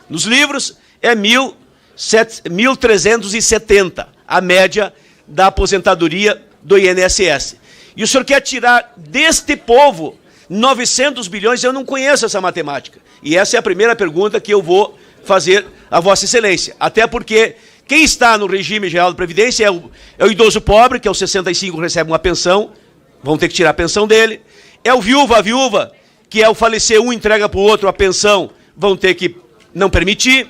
nos livros, é 1.370, a média da aposentadoria do INSS. E o senhor quer tirar deste povo 900 bilhões, eu não conheço essa matemática. E essa é a primeira pergunta que eu vou fazer a Vossa Excelência. Até porque quem está no regime geral de previdência é o idoso pobre, que aos 65 recebe uma pensão, vão ter que tirar a pensão dele. É o viúva, a viúva, que ao falecer um entrega para o outro a pensão, vão ter que não permitir.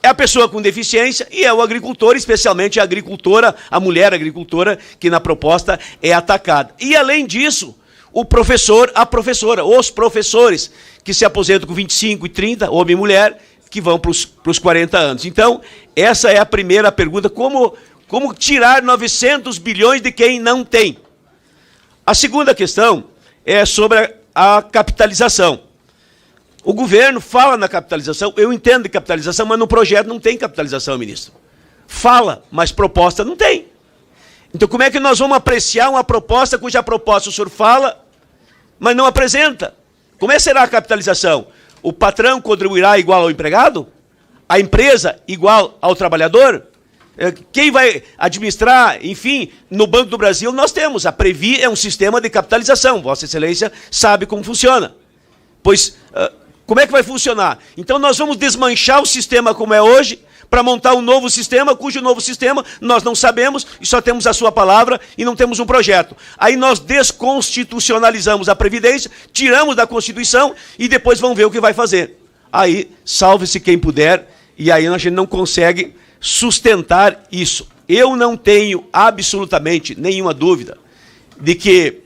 É a pessoa com deficiência e é o agricultor, especialmente a agricultora, a mulher agricultora, que na proposta é atacada. E além disso, o professor, a professora, os professores que se aposentam com 25 e 30, homem e mulher, que vão para os 40 anos. Então, essa é a primeira pergunta, como tirar 900 bilhões de quem não tem? A segunda questão é sobre a capitalização. O governo fala na capitalização, eu entendo de capitalização, mas no projeto não tem capitalização, ministro. Fala, mas proposta não tem. Então como é que nós vamos apreciar uma proposta cuja proposta o senhor fala, mas não apresenta? Como é que será a capitalização? O patrão contribuirá igual ao empregado? A empresa igual ao trabalhador? Quem vai administrar, enfim, no Banco do Brasil nós temos. A Previ é um sistema de capitalização. Vossa Excelência sabe como funciona. Pois Como é que vai funcionar? Então nós vamos desmanchar o sistema como é hoje, para montar um novo sistema, cujo novo sistema nós não sabemos e só temos a sua palavra e não temos um projeto. Aí nós desconstitucionalizamos a Previdência, tiramos da Constituição e depois vamos ver o que vai fazer. Aí salve-se quem puder e aí a gente não consegue sustentar isso. Eu não tenho absolutamente nenhuma dúvida de que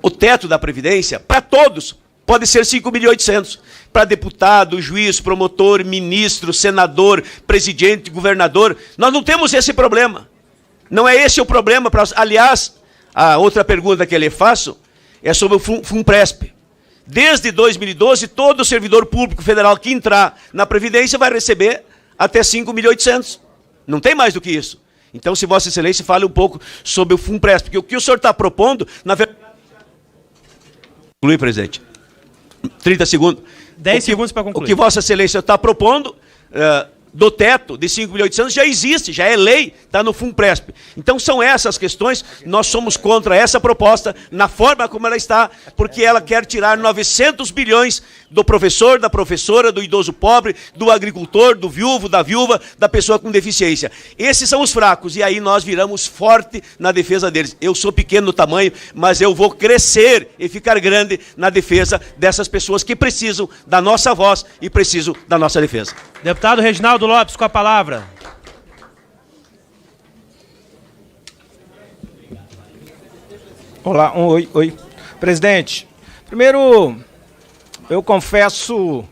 o teto da Previdência, para todos, pode ser 5.800.000. Para deputado, juiz, promotor, ministro, senador, presidente, governador. Nós não temos esse problema. Não é esse o problema. Aliás, a outra pergunta que eu lhe faço é sobre o FUNPRESP. Desde 2012, todo servidor público federal que entrar na Previdência vai receber até 5.800.000. Não tem mais do que isso. Então, se Vossa Excelência fale um pouco sobre o FUNPRESP, porque o que o senhor está propondo, na verdade... Conclui, presidente. 30 segundos. 10 segundos para concluir. O que Vossa Excelência está propondo do teto de 5.800.000 já existe, já é lei, está no FUNPRESP. Então são essas questões, nós somos contra essa proposta, na forma como ela está, porque ela quer tirar 900 bilhões do professor, da professora, do idoso pobre, do agricultor, do viúvo, da viúva, da pessoa com deficiência. Esses são os fracos, e aí nós viramos forte na defesa deles. Eu sou pequeno no tamanho, mas eu vou crescer e ficar grande na defesa dessas pessoas que precisam da nossa voz e precisam da nossa defesa. Deputado Reginaldo Lopes, com a palavra. Olá, oi. Presidente, primeiro, eu confesso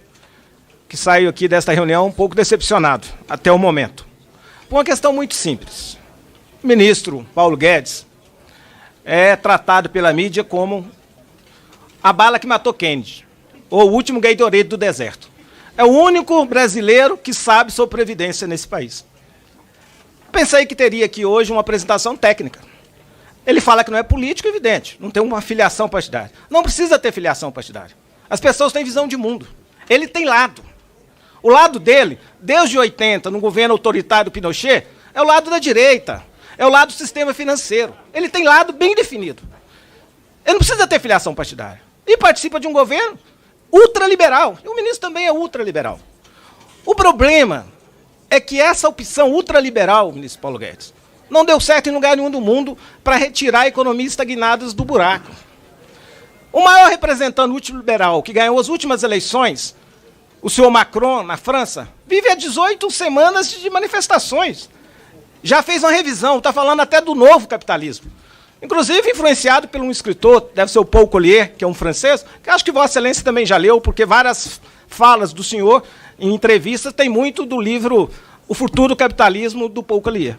que saio aqui desta reunião um pouco decepcionado, até o momento. Por uma questão muito simples. O ministro Paulo Guedes é tratado pela mídia como a bala que matou Kennedy, ou o último Gatorade do deserto. É o único brasileiro que sabe sobre previdência nesse país. Pensei que teria aqui hoje uma apresentação técnica. Ele fala que não é político, evidente, não tem uma filiação partidária. Não precisa ter filiação partidária. As pessoas têm visão de mundo. Ele tem lado. O lado dele, desde 80, no governo autoritário do Pinochet, é o lado da direita, é o lado do sistema financeiro. Ele tem lado bem definido. Ele não precisa ter filiação partidária. E participa de um governo ultraliberal. E o ministro também é ultraliberal. O problema é que essa opção ultraliberal, ministro Paulo Guedes, não deu certo em lugar nenhum do mundo para retirar economias estagnadas do buraco. O maior representante ultraliberal que ganhou as últimas eleições, o senhor Macron, na França, vive há 18 semanas de manifestações. Já fez uma revisão, está falando até do novo capitalismo. Inclusive influenciado por um escritor, deve ser o Paul Collier, que é um francês, que acho que Vossa Excelência também já leu, porque várias falas do senhor em entrevistas tem muito do livro O Futuro do Capitalismo, do Paul Collier.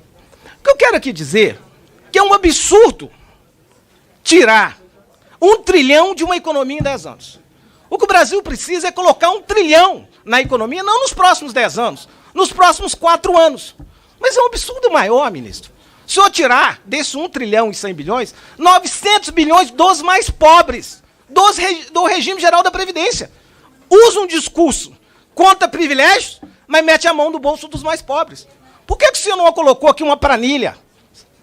O que eu quero aqui dizer que é um absurdo tirar 1 trilhão de uma economia em 10 anos. O que o Brasil precisa é colocar 1 trilhão na economia, não nos próximos 10 anos, nos próximos 4 anos. Mas é um absurdo maior, ministro. Se eu tirar desse 1 trilhão e 100 bilhões, 900 bilhões dos mais pobres, do regime geral da Previdência. Usa um discurso contra privilégios, mas mete a mão no bolso dos mais pobres. Por que o senhor não colocou aqui uma planilha?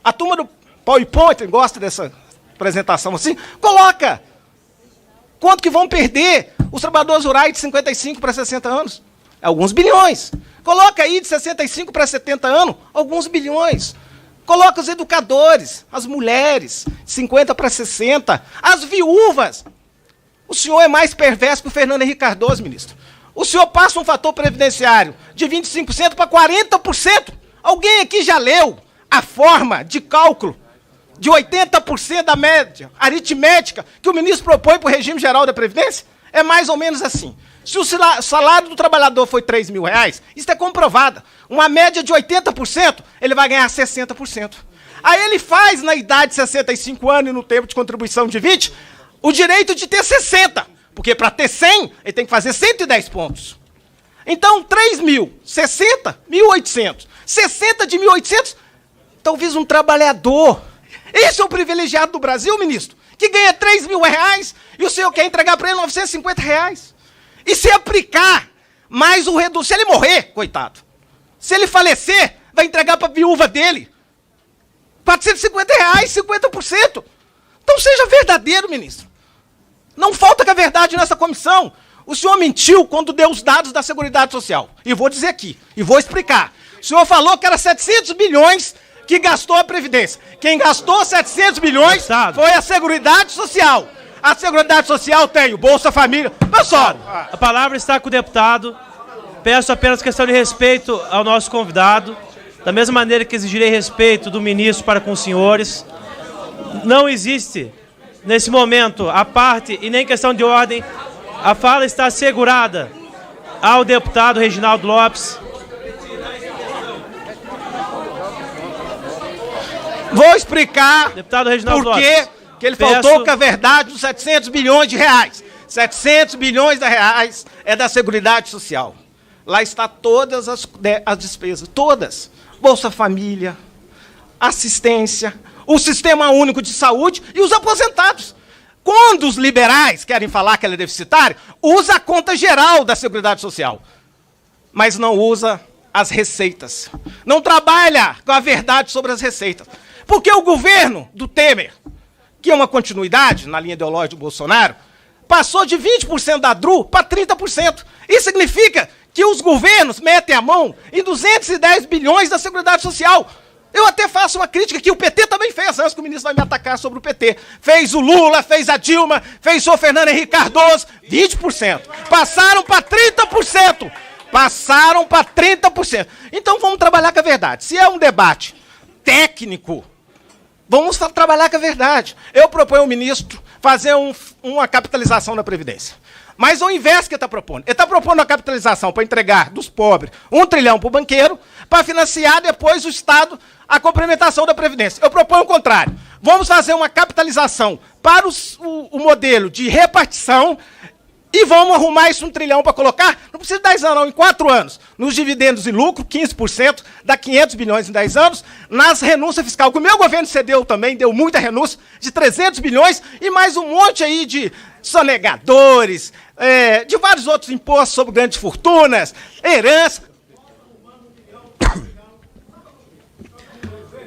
A turma do PowerPoint gosta dessa apresentação assim. Coloca! Quanto que vão perder os trabalhadores rurais de 55 para 60 anos? Alguns bilhões. Coloca aí de 65 para 70 anos, alguns bilhões. Coloca os educadores, as mulheres, 50 para 60, as viúvas. O senhor é mais perverso que o Fernando Henrique Cardoso, ministro. O senhor passa um fator previdenciário de 25% para 40%. Alguém aqui já leu a forma de cálculo de 80% da média aritmética que o ministro propõe para o regime geral da Previdência? É mais ou menos assim. Se o salário do trabalhador foi R$3.000, isso é comprovado. Uma média de 80%, ele vai ganhar 60%. Aí ele faz, na idade de 65 anos e no tempo de contribuição de 20, o direito de ter 60. Porque para ter 100, ele tem que fazer 110 pontos. Então, 3.000, 60, 1.800. 60 de 1.800, talvez um trabalhador. Esse é o privilegiado do Brasil, ministro, que ganha R$3.000 e o senhor quer entregar para ele R$950. E se aplicar mais o reduto, se ele morrer, coitado, se ele falecer, vai entregar para a viúva dele R$450, 50%. Então seja verdadeiro, ministro. Não falta que a verdade nessa comissão. O senhor mentiu quando deu os dados da Seguridade Social. E vou dizer aqui, e vou explicar. O senhor falou que era 700 bilhões que gastou a Previdência. Quem gastou 700 bilhões foi a Seguridade Social. A Seguridade Social tem o Bolsa Família. Pessoal, a palavra está com o deputado. Peço apenas questão de respeito ao nosso convidado. Da mesma maneira que exigirei respeito do ministro para com os senhores. Não existe, nesse momento, a parte e nem questão de ordem. A fala está assegurada ao deputado Reginaldo Lopes. Vou explicar Deputado Reginaldo por Lopes, que ele faltou com a verdade dos 700 bilhões de reais. 700 bilhões de reais é da Seguridade Social. Lá está todas as despesas, todas. Bolsa Família, assistência, o Sistema Único de Saúde e os aposentados. Quando os liberais querem falar que ela é deficitária, usa a conta geral da Seguridade Social, mas não usa as receitas. Não trabalha com a verdade sobre as receitas. Porque o governo do Temer, que é uma continuidade na linha ideológica do Bolsonaro, passou de 20% da DRU para 30%. Isso significa que os governos metem a mão em 210 bilhões da Seguridade Social. Eu até faço uma crítica que o PT também fez, antes que o ministro vai me atacar sobre o PT. Fez o Lula, fez a Dilma, fez o Fernando Henrique Cardoso, 20%. Passaram para 30%. Passaram para 30%. Então vamos trabalhar com a verdade. Se é um debate técnico, vamos trabalhar com a verdade. Eu proponho ao ministro fazer uma capitalização da Previdência. Mas ao invés que ele está propondo, ele está propondo a capitalização para entregar dos pobres 1 trilhão para o banqueiro, para financiar depois o Estado a complementação da Previdência. Eu proponho o contrário. Vamos fazer uma capitalização para o modelo de repartição e vamos arrumar isso 1 trilhão para colocar, não precisa de 10 anos, não, em 4 anos, nos dividendos e lucro, 15%, dá 500 bilhões em 10 anos, nas renúncias fiscais, que o meu governo cedeu também, deu muita renúncia, de 300 bilhões, e mais um monte aí de sonegadores, de vários outros impostos sobre grandes fortunas, herança.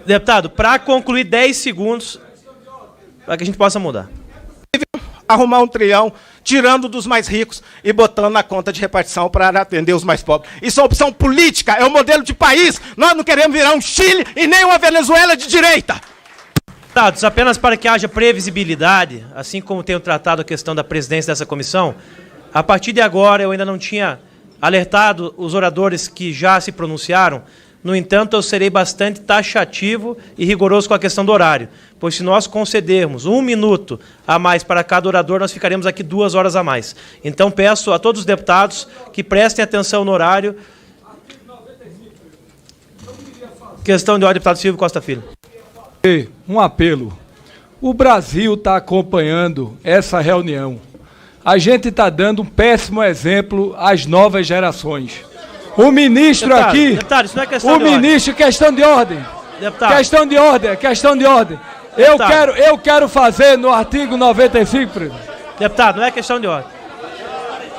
Deputado, para concluir 10 segundos, para que a gente possa mudar. Arrumar 1 trilhão, tirando dos mais ricos e botando na conta de repartição para atender os mais pobres. Isso é uma opção política, é um modelo de país. Nós não queremos virar um Chile e nem uma Venezuela de direita. Deputados, apenas para que haja previsibilidade, assim como tenho tratado a questão da presidência dessa comissão, a partir de agora eu ainda não tinha alertado os oradores que já se pronunciaram. No entanto, eu serei bastante taxativo e rigoroso com a questão do horário, pois se nós concedermos 1 minuto a mais para cada orador, nós ficaremos aqui 2 horas a mais. Então, peço a todos os deputados que prestem atenção no horário. Questão de ordem, deputado Silvio Costa Filho. Um apelo. O Brasil está acompanhando essa reunião. A gente está dando um péssimo exemplo às novas gerações. O ministro deputado, aqui... Deputado, isso não é questão o de ordem. ministro, questão de ordem. Deputado. Questão de ordem, questão de ordem. Eu quero fazer no artigo 95, presidente. Deputado, não é questão de ordem.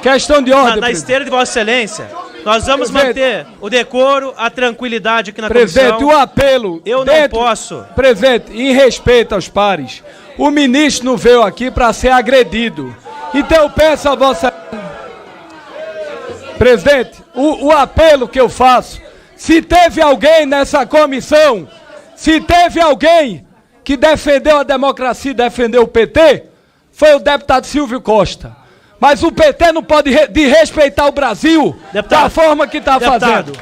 Questão de ordem, Na esteira de Vossa Excelência, nós vamos manter o decoro, a tranquilidade aqui na comissão. Presidente, o apelo... Eu não posso... Presidente, em respeito aos pares, o ministro não veio aqui para ser agredido. Então eu peço a Vossa... Presidente, o apelo que eu faço, se teve alguém nessa comissão, se teve alguém que defendeu a democracia e defendeu o PT, foi o deputado Silvio Costa. Mas o PT não pode desrespeitar o Brasil da forma que está fazendo.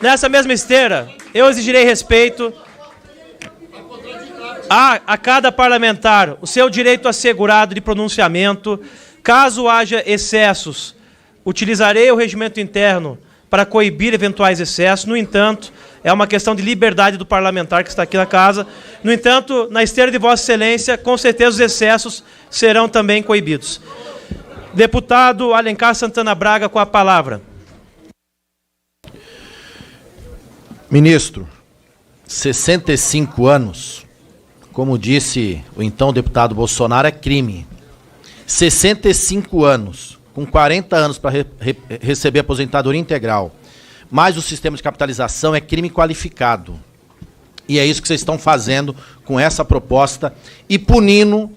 Nessa mesma esteira, eu exigirei respeito a cada parlamentar, o seu direito assegurado de pronunciamento. Caso haja excessos, utilizarei o regimento interno para coibir eventuais excessos. No entanto, é uma questão de liberdade do parlamentar que está aqui na casa. No entanto, na esteira de Vossa Excelência, com certeza os excessos serão também coibidos. Deputado Alencar Santana Braga, com a palavra. Ministro, 65 anos, como disse o então deputado Bolsonaro, é crime. 65 anos, com 40 anos para receber aposentadoria integral, mais o sistema de capitalização, é crime qualificado. E é isso que vocês estão fazendo com essa proposta e punindo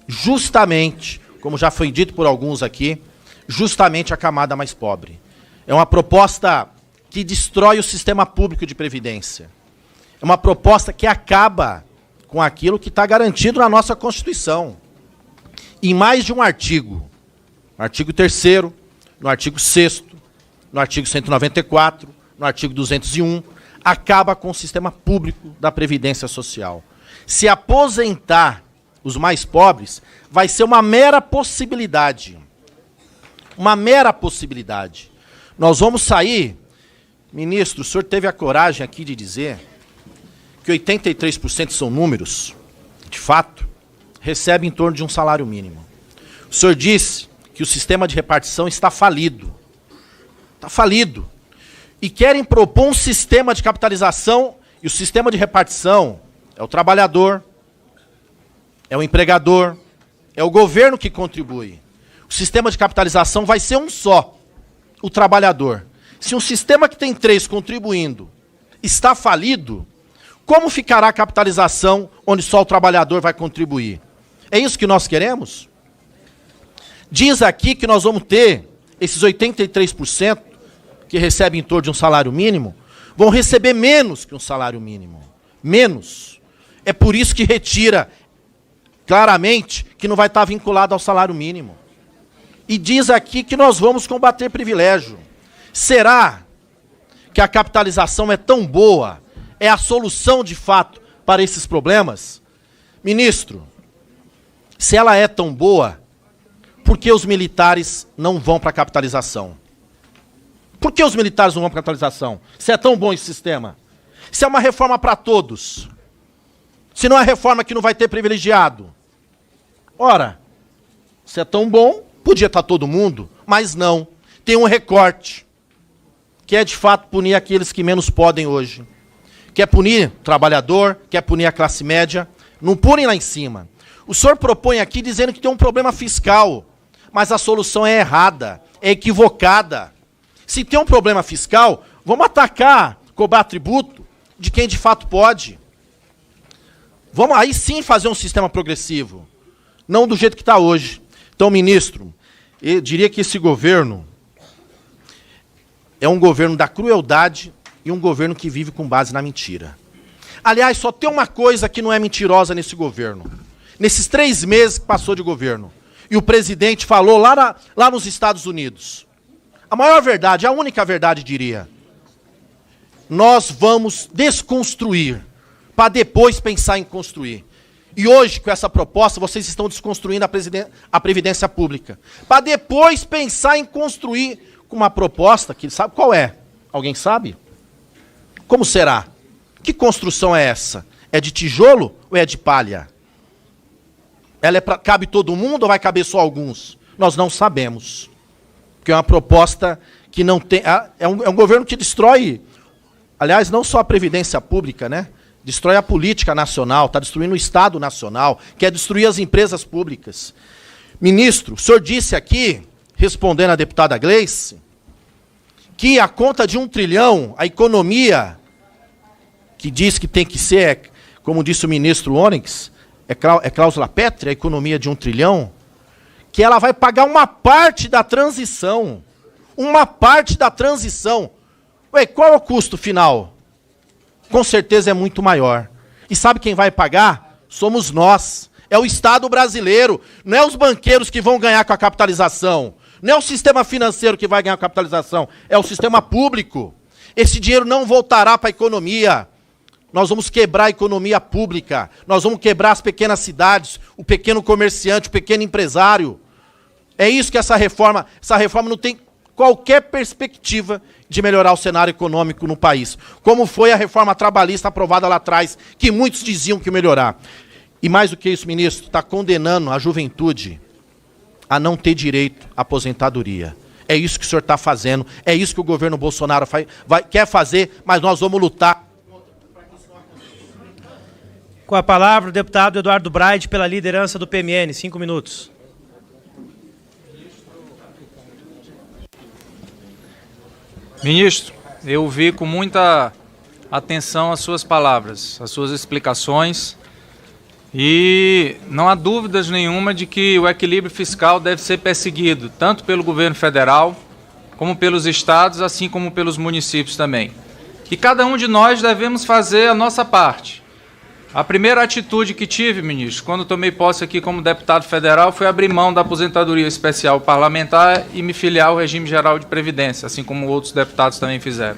justamente, como já foi dito por alguns aqui, justamente a camada mais pobre. É uma proposta que destrói o sistema público de previdência. É uma proposta que acaba com aquilo que está garantido na nossa Constituição. Em mais de um artigo, no artigo 3º, no artigo 6º, no artigo 194, no artigo 201, acaba com o sistema público da Previdência Social. Se aposentar os mais pobres vai ser uma mera possibilidade. Uma mera possibilidade. Nós vamos sair, ministro, o senhor teve a coragem aqui de dizer que 83% são números, de fato, recebem em torno de um salário mínimo. O senhor disse que o sistema de repartição está falido. Está falido. E querem propor um sistema de capitalização, e o sistema de repartição é o trabalhador, é o empregador, é o governo que contribui. O sistema de capitalização vai ser um só, o trabalhador. Se um sistema que tem 3 contribuindo está falido, como ficará a capitalização onde só o trabalhador vai contribuir? É isso que nós queremos? Diz aqui que nós vamos ter esses 83% que recebem em torno de um salário mínimo, vão receber menos que um salário mínimo. Menos. É por isso que retira claramente que não vai estar vinculado ao salário mínimo. E diz aqui que nós vamos combater privilégio. Será que a capitalização é tão boa, é a solução de fato para esses problemas? Ministro, se ela é tão boa, por que os militares não vão para a capitalização? Por que os militares não vão para a capitalização? Se é tão bom esse sistema? Se é uma reforma para todos? Se não é reforma que não vai ter privilegiado? Ora, se é tão bom, podia estar todo mundo, mas não. Tem um recorte, que é de fato punir aqueles que menos podem hoje. Quer punir o trabalhador, quer punir a classe média, não punem lá em cima. O senhor propõe aqui dizendo que tem um problema fiscal, mas a solução é errada, é equivocada. Se tem um problema fiscal, vamos atacar, cobrar tributo de quem de fato pode. Vamos aí sim fazer um sistema progressivo, não do jeito que está hoje. Então, ministro, eu diria que esse governo é um governo da crueldade e um governo que vive com base na mentira. Aliás, só tem uma coisa que não é mentirosa nesse governo. Nesses 3 meses que passou de governo, e o presidente falou lá nos Estados Unidos, a maior verdade, a única verdade, diria, nós vamos desconstruir, para depois pensar em construir. E hoje, com essa proposta, vocês estão desconstruindo a Previdência Pública, para depois pensar em construir com uma proposta que, sabe qual é? Alguém sabe? Como será? Que construção é essa? É de tijolo ou é de palha? Ela cabe todo mundo ou vai caber só alguns? Nós não sabemos. Porque é uma proposta que não tem... É um governo que destrói, aliás, não só a Previdência Pública, né? Destrói a política nacional, está destruindo o Estado Nacional, quer destruir as empresas públicas. Ministro, o senhor disse aqui, respondendo à deputada Gleice, que a conta de 1 trilhão, a economia, que diz que tem que ser, como disse o ministro Onyx, é cláusula pétrea, a economia de 1 trilhão, que ela vai pagar uma parte da transição. Uma parte da transição. Ué, qual é o custo final? Com certeza é muito maior. E sabe quem vai pagar? Somos nós. É o Estado brasileiro. Não é os banqueiros que vão ganhar com a capitalização. Não é o sistema financeiro que vai ganhar com a capitalização. É o sistema público. Esse dinheiro não voltará para a economia. Nós vamos quebrar a economia pública. Nós vamos quebrar as pequenas cidades, o pequeno comerciante, o pequeno empresário. É isso que essa reforma não tem qualquer perspectiva de melhorar o cenário econômico no país. Como foi a reforma trabalhista aprovada lá atrás, que muitos diziam que ia melhorar. E mais do que isso, ministro, está condenando a juventude a não ter direito à aposentadoria. É isso que o senhor está fazendo, é isso que o governo Bolsonaro quer fazer, mas nós vamos lutar. Com a palavra, o deputado Eduardo Braide, pela liderança do PMN. 5 minutos. Ministro, eu vi com muita atenção as suas palavras, as suas explicações, E não há dúvidas nenhuma de que o equilíbrio fiscal deve ser perseguido, tanto pelo governo federal, como pelos estados, assim como pelos municípios também. E cada um de nós devemos fazer a nossa parte. A primeira atitude que tive, ministro, quando tomei posse aqui como deputado federal, foi abrir mão da aposentadoria especial parlamentar e me filiar ao regime geral de previdência, assim como outros deputados também fizeram.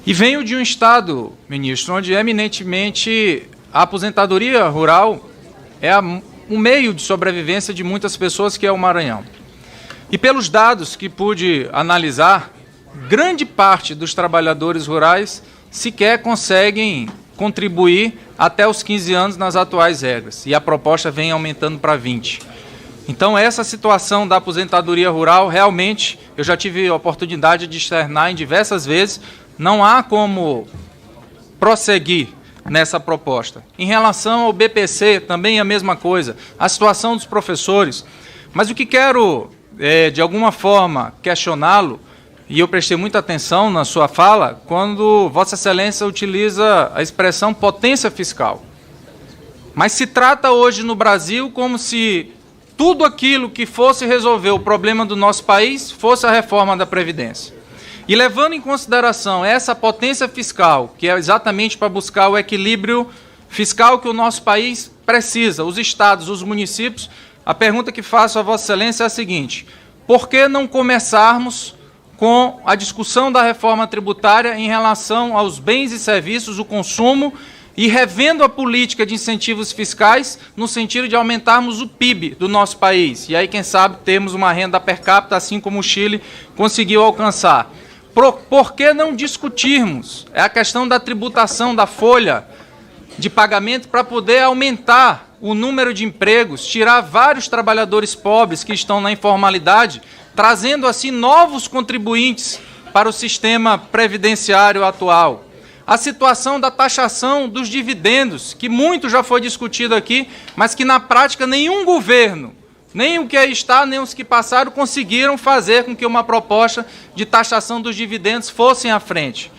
E venho de um estado, ministro, onde eminentemente a aposentadoria rural é um meio de sobrevivência de muitas pessoas, que é o Maranhão. E pelos dados que pude analisar, grande parte dos trabalhadores rurais sequer conseguem contribuir até os 15 anos nas atuais regras, e a proposta vem aumentando para 20. Então, essa situação da aposentadoria rural, realmente, eu já tive a oportunidade de externar em diversas vezes, não há como prosseguir nessa proposta. Em relação ao BPC, também a mesma coisa, a situação dos professores. Mas o que quero, de alguma forma, questioná-lo, e eu prestei muita atenção na sua fala, quando Vossa Excelência utiliza a expressão potência fiscal. Mas se trata hoje no Brasil como se tudo aquilo que fosse resolver o problema do nosso país fosse a reforma da Previdência. E levando em consideração essa potência fiscal, que é exatamente para buscar o equilíbrio fiscal que o nosso país precisa, os estados, os municípios, a pergunta que faço a Vossa Excelência é a seguinte: por que não começarmos com a discussão da reforma tributária em relação aos bens e serviços, o consumo, e revendo a política de incentivos fiscais no sentido de aumentarmos o PIB do nosso país? E aí, quem sabe, temos uma renda per capita, assim como o Chile conseguiu alcançar. Por que não discutirmos a questão da tributação da folha de pagamento para poder aumentar o número de empregos, tirar vários trabalhadores pobres que estão na informalidade, trazendo assim novos contribuintes para o sistema previdenciário atual? A situação da taxação dos dividendos, que muito já foi discutido aqui, mas que na prática nenhum governo, nem o que aí está, nem os que passaram, conseguiram fazer com que uma proposta de taxação dos dividendos fosse à frente.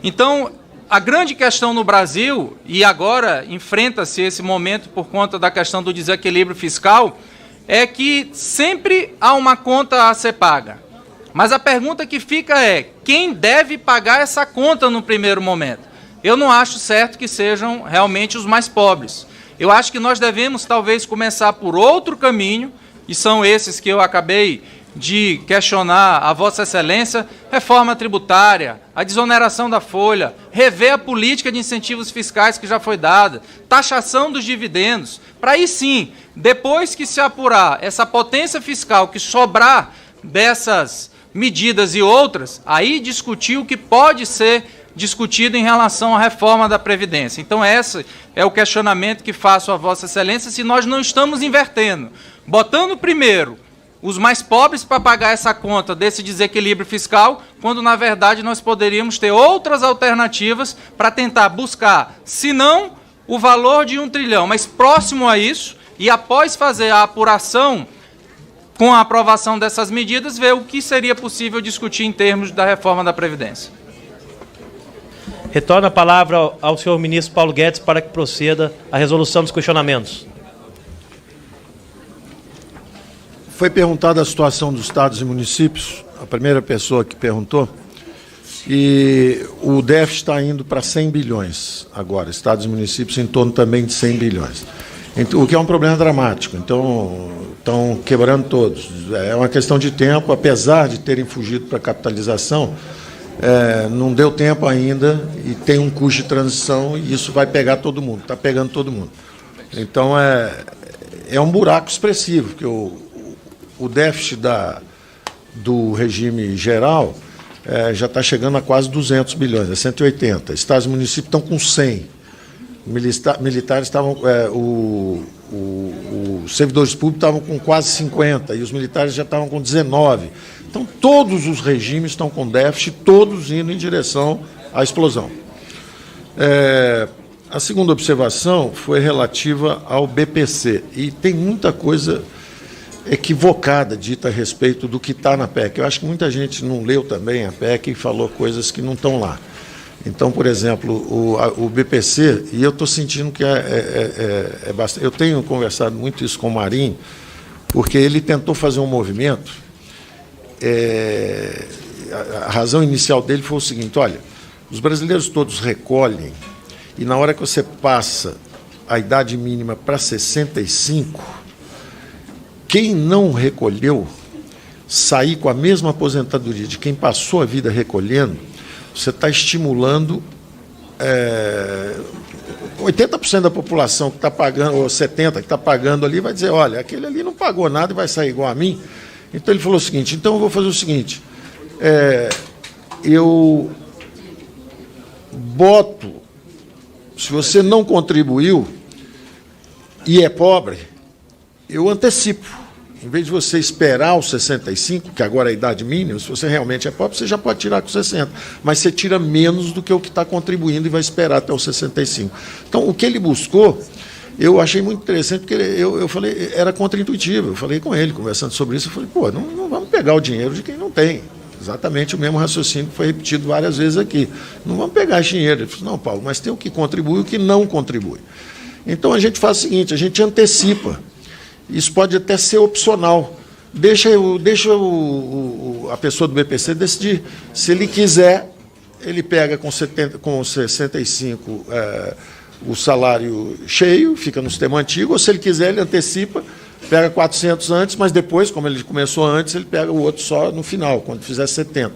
Então, a grande questão no Brasil, e agora enfrenta-se esse momento por conta da questão do desequilíbrio fiscal, é que sempre há uma conta a ser paga. Mas a pergunta que fica é: quem deve pagar essa conta no primeiro momento? Eu não acho certo que sejam realmente os mais pobres. Eu acho que nós devemos talvez começar por outro caminho, e são esses que eu acabei de questionar a Vossa Excelência: reforma tributária, a desoneração da folha, rever a política de incentivos fiscais que já foi dada, taxação dos dividendos, para aí sim, depois que se apurar essa potência fiscal que sobrar dessas medidas e outras, aí discutir o que pode ser discutido em relação à reforma da Previdência. Então, esse é o questionamento que faço a Vossa Excelência, se nós não estamos invertendo, botando primeiro os mais pobres para pagar essa conta desse desequilíbrio fiscal, quando, na verdade, nós poderíamos ter outras alternativas para tentar buscar, se não o valor de 1 trilhão, mas próximo a isso, e após fazer a apuração, com a aprovação dessas medidas, ver o que seria possível discutir em termos da reforma da Previdência. Retorno a palavra ao senhor ministro Paulo Guedes para que proceda a resolução dos questionamentos. Foi perguntada a situação dos estados e municípios, a primeira pessoa que perguntou, e o déficit está indo para 100 bilhões agora, estados e municípios em torno também de 100 bilhões. Então, o que é um problema dramático. Então, estão quebrando todos. É uma questão de tempo, apesar de terem fugido para a capitalização, não deu tempo ainda e tem um custo de transição e isso vai pegar todo mundo, está pegando todo mundo. Então, é um buraco expressivo, porque o déficit do regime geral já está chegando a quase 200 bilhões, 180. Estados e municípios estão com 100. Militares estavam, os servidores públicos estavam com quase 50 e os militares já estavam com 19. Então, todos os regimes estão com déficit, todos indo em direção à explosão. A segunda observação foi relativa ao BPC, e tem muita coisa equivocada dita a respeito do que está na PEC. Eu acho que muita gente não leu também a PEC e falou coisas que não estão lá. Então, por exemplo, o BPC, e eu estou sentindo que é bastante. Eu tenho conversado muito isso com o Marinho, porque ele tentou fazer um movimento. A razão inicial dele foi o seguinte: olha, os brasileiros todos recolhem, e na hora que você passa a idade mínima para 65, quem não recolheu, sair com a mesma aposentadoria de quem passou a vida recolhendo, você está estimulando 80% da população que está pagando, ou 70% que está pagando ali, vai dizer, olha, aquele ali não pagou nada e vai sair igual a mim. Então ele falou o seguinte: então eu vou fazer o seguinte, eu boto, se você não contribuiu e é pobre, eu antecipo. Em vez de você esperar os 65, que agora é a idade mínima, se você realmente é pobre, você já pode tirar com 60. Mas você tira menos do que o que está contribuindo e vai esperar até os 65. Então, o que ele buscou, eu achei muito interessante, porque eu falei, era contraintuitivo. Eu falei com ele, conversando sobre isso, eu falei, pô, não vamos pegar o dinheiro de quem não tem. Exatamente o mesmo raciocínio que foi repetido várias vezes aqui. Não vamos pegar esse dinheiro. Ele falou, não, Paulo, mas tem o que contribui e o que não contribui. Então, a gente faz o seguinte, a gente antecipa. Isso pode até ser opcional. Deixa a pessoa do BPC decidir. Se ele quiser, ele pega com 65 o salário cheio, fica no sistema antigo, ou se ele quiser, ele antecipa, pega 400 antes, mas depois, como ele começou antes, ele pega o outro só no final, quando fizer 70.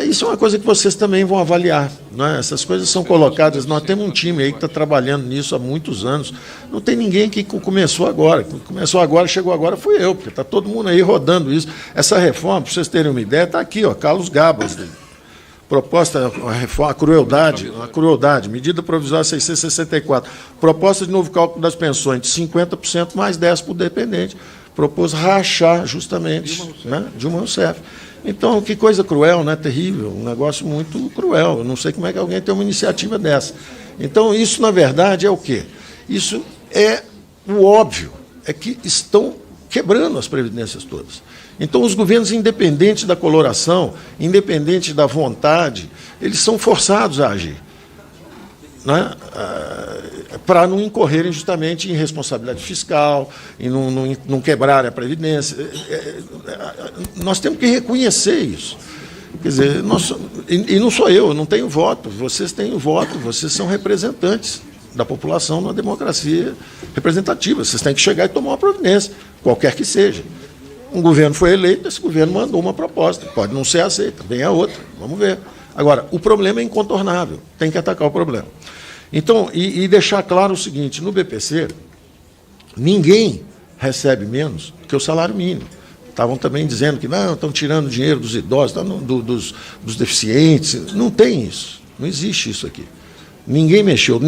Isso é uma coisa que vocês também vão avaliar, né? Essas coisas são colocadas. Nós temos um time aí que está trabalhando nisso há muitos anos. Não tem ninguém que começou agora. Começou agora, chegou agora, fui eu, porque está todo mundo aí rodando isso. Essa reforma, para vocês terem uma ideia, está aqui, ó, Carlos Gabas. Proposta, a reforma, a crueldade, medida provisória 664. Proposta de novo cálculo das pensões, de 50% mais 10% para o dependente. Propôs rachar justamente Dilma Rousseff. Então, que coisa cruel, né? Terrível, um negócio muito cruel. Eu não sei como é que alguém tem uma iniciativa dessa. Então, isso, na verdade, é o quê? Isso é o óbvio, é que estão quebrando as previdências todas. Então, os governos, independente da coloração, independente da vontade, eles são forçados a agir, né? Para não incorrerem justamente em responsabilidade fiscal, e não quebrarem a Previdência. Nós temos que reconhecer isso. Quer dizer, e não sou eu não tenho voto, vocês têm o voto, vocês são representantes da população numa democracia representativa. Vocês têm que chegar e tomar uma providência, qualquer que seja. Um governo foi eleito, esse governo mandou uma proposta, pode não ser aceita, vem a outra, vamos ver. Agora, o problema é incontornável, tem que atacar o problema. Então, e deixar claro o seguinte, no BPC, ninguém recebe menos que o salário mínimo. Estavam também dizendo que não, estão tirando dinheiro dos idosos, dos deficientes. Não tem isso, não existe isso aqui. Ninguém mexeu,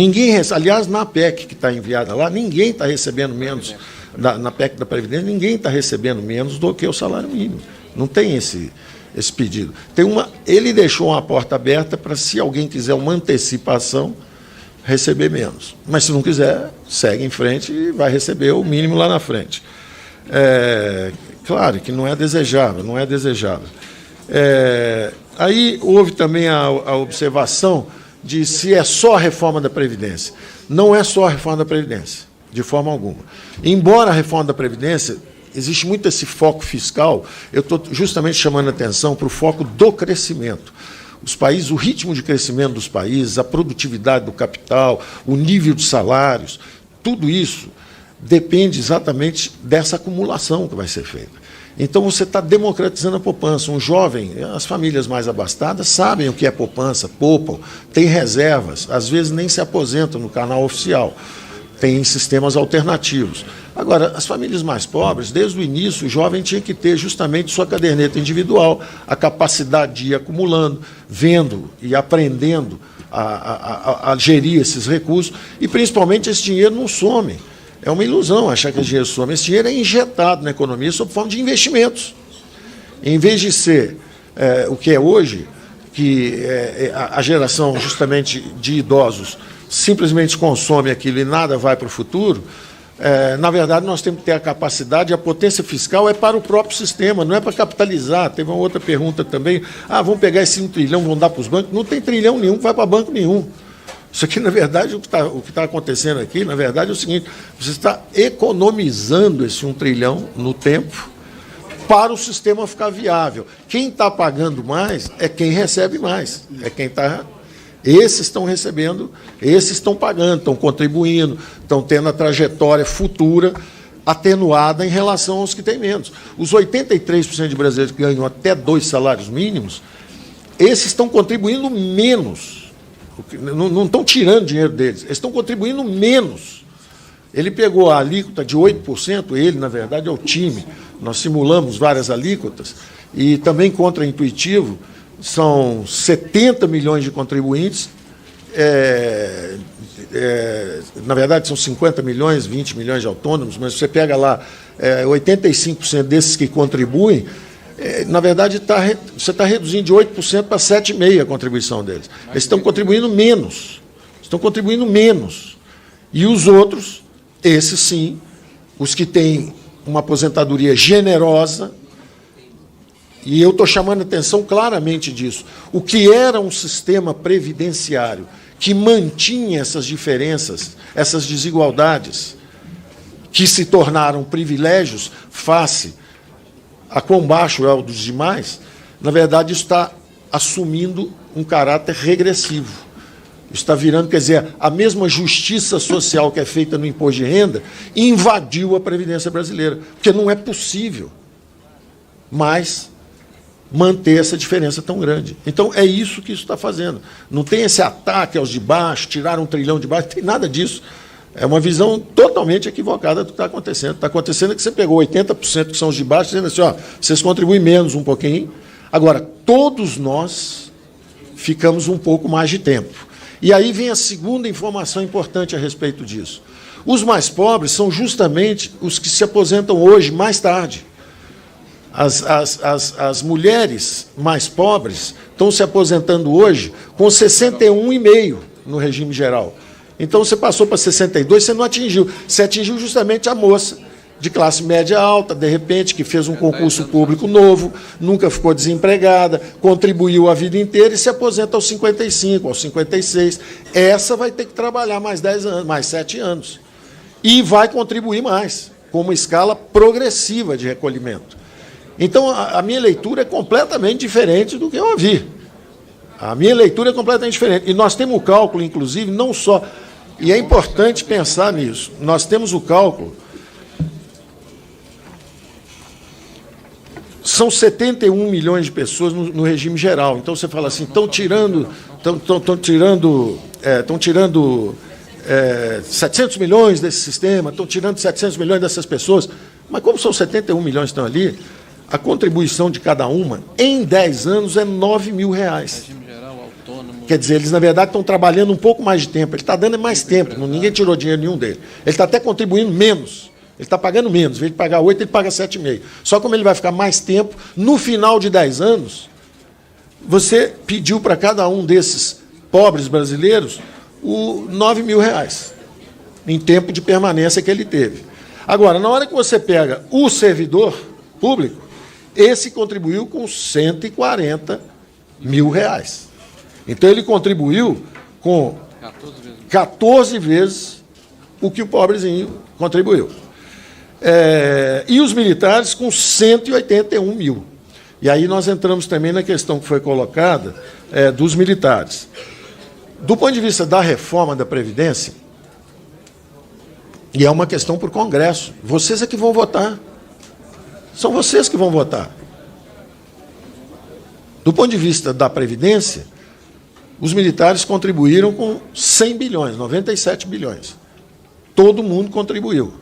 aliás, na PEC que está enviada lá, ninguém está recebendo menos, na PEC da Previdência, ninguém está recebendo menos do que o salário mínimo. Não tem esse pedido. Ele deixou uma porta aberta para, se alguém quiser uma antecipação, receber menos. Mas, se não quiser, segue em frente e vai receber o mínimo lá na frente. Claro que não é desejável, não é desejável. Aí houve também a observação de se é só a reforma da Previdência. Não é só a reforma da Previdência, de forma alguma. Embora a reforma da Previdência, existe muito esse foco fiscal, eu estou justamente chamando a atenção para o foco do crescimento. Os países, o ritmo de crescimento dos países, a produtividade do capital, o nível de salários, tudo isso depende exatamente dessa acumulação que vai ser feita. Então, você está democratizando a poupança. Um jovem, as famílias mais abastadas sabem o que é poupança, poupam, têm reservas, às vezes nem se aposentam no canal oficial, tem sistemas alternativos. Agora, as famílias mais pobres, desde o início, o jovem tinha que ter justamente sua caderneta individual, a capacidade de ir acumulando, vendo e aprendendo a gerir esses recursos, e principalmente esse dinheiro não some. É uma ilusão achar que esse dinheiro some. Esse dinheiro é injetado na economia sob forma de investimentos. Em vez de ser o que é hoje, que a geração justamente de idosos simplesmente consome aquilo e nada vai para o futuro, Na verdade, nós temos que ter a capacidade, a potência fiscal é para o próprio sistema, não é para capitalizar. Teve uma outra pergunta também, vamos pegar esse 1 trilhão, vamos dar para os bancos. Não tem trilhão nenhum que vai para banco nenhum. Isso aqui, na verdade, o que está acontecendo aqui, na verdade, é o seguinte, você está economizando esse 1 trilhão no tempo para o sistema ficar viável. Quem está pagando mais é quem recebe mais, é quem está... Esses estão recebendo, esses estão pagando, estão contribuindo, estão tendo a trajetória futura atenuada em relação aos que têm menos. Os 83% de brasileiros que ganham até 2 salários mínimos, esses estão contribuindo menos. Não estão tirando dinheiro deles, eles estão contribuindo menos. Ele pegou a alíquota de 8%, ele, na verdade, é o time. Nós simulamos várias alíquotas, e também contra-intuitivo, são 70 milhões de contribuintes, na verdade são 50 milhões, 20 milhões de autônomos, mas você pega lá 85% desses que contribuem, na verdade você está reduzindo de 8% para 7,5% a contribuição deles. Eles estão contribuindo menos, E os outros, esses sim, os que têm uma aposentadoria generosa, e eu estou chamando a atenção claramente disso. O que era um sistema previdenciário que mantinha essas diferenças, essas desigualdades, que se tornaram privilégios face a quão baixo é o dos demais, na verdade está assumindo um caráter regressivo. Está virando, quer dizer, a mesma justiça social que é feita no imposto de renda invadiu a Previdência brasileira, porque não é possível mais manter essa diferença tão grande. Então, é isso que isso está fazendo. Não tem esse ataque aos de baixo, tirar 1 trilhão de baixo, não tem nada disso. É uma visão totalmente equivocada do que está acontecendo. Está acontecendo que você pegou 80% que são os de baixo, dizendo assim, vocês contribuem menos um pouquinho. Agora, todos nós ficamos um pouco mais de tempo. E aí vem a segunda informação importante a respeito disso. Os mais pobres são justamente os que se aposentam hoje, mais tarde. As mulheres mais pobres estão se aposentando hoje com 61,5 no regime geral. Então, você passou para 62, você não atingiu. Você atingiu justamente a moça de classe média alta, de repente, que fez um concurso público novo, nunca ficou desempregada, contribuiu a vida inteira e se aposenta aos 55, aos 56. Essa vai ter que trabalhar mais 10 anos, mais 7 anos. E vai contribuir mais, com uma escala progressiva de recolhimento. Então, a minha leitura é completamente diferente do que eu ouvi. A minha leitura é completamente diferente. E nós temos o cálculo, inclusive, não só... E é importante pensar nisso. Nós temos o cálculo... São 71 milhões de pessoas no regime geral. Então, você fala assim, estão tirando 700 milhões desse sistema, estão tirando 700 milhões dessas pessoas. Mas como são 71 milhões que estão ali... A contribuição de cada uma, em 10 anos, é R$9 mil. Quer dizer, eles, na verdade, estão trabalhando um pouco mais de tempo. Ele está dando mais tempo, ninguém tirou dinheiro nenhum dele. Ele está até contribuindo menos. Ele está pagando menos. Em vez de pagar 8, ele paga 7,5. Só como ele vai ficar mais tempo, no final de 10 anos, você pediu para cada um desses pobres brasileiros R$9 mil, em tempo de permanência que ele teve. Agora, na hora que você pega o servidor público, esse contribuiu com R$140 mil. Então, ele contribuiu com 14 vezes o que o pobrezinho contribuiu. E os militares com 181 mil. E aí nós entramos também na questão que foi colocada dos militares. Do ponto de vista da reforma da Previdência, e é uma questão para o Congresso, vocês é que vão votar. São vocês que vão votar. Do ponto de vista da Previdência, os militares contribuíram com 100 bilhões, 97 bilhões. Todo mundo contribuiu.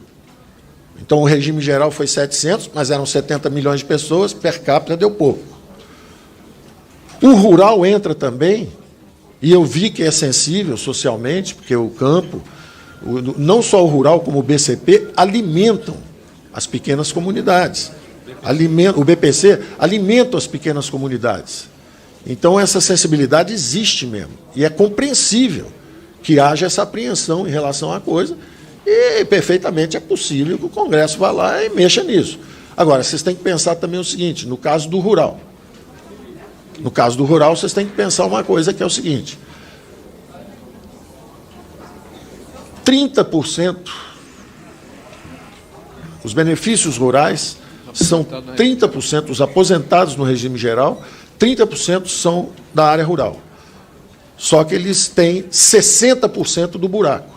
Então, o regime geral foi 700, mas eram 70 milhões de pessoas, per capita deu pouco. O rural entra também, e eu vi que é sensível socialmente, porque o campo, não só o rural como o BCP, alimentam as pequenas comunidades. O BPC alimenta as pequenas comunidades. Então, essa sensibilidade existe mesmo. E é compreensível que haja essa apreensão em relação à coisa E perfeitamente é possível que o Congresso vá lá e mexa nisso. Agora, vocês têm que pensar também o seguinte, no caso do rural. No caso do rural, vocês têm que pensar uma coisa que é o seguinte. 30%, os benefícios rurais são 30%, os aposentados no regime geral, 30% são da área rural. Só que eles têm 60% do buraco.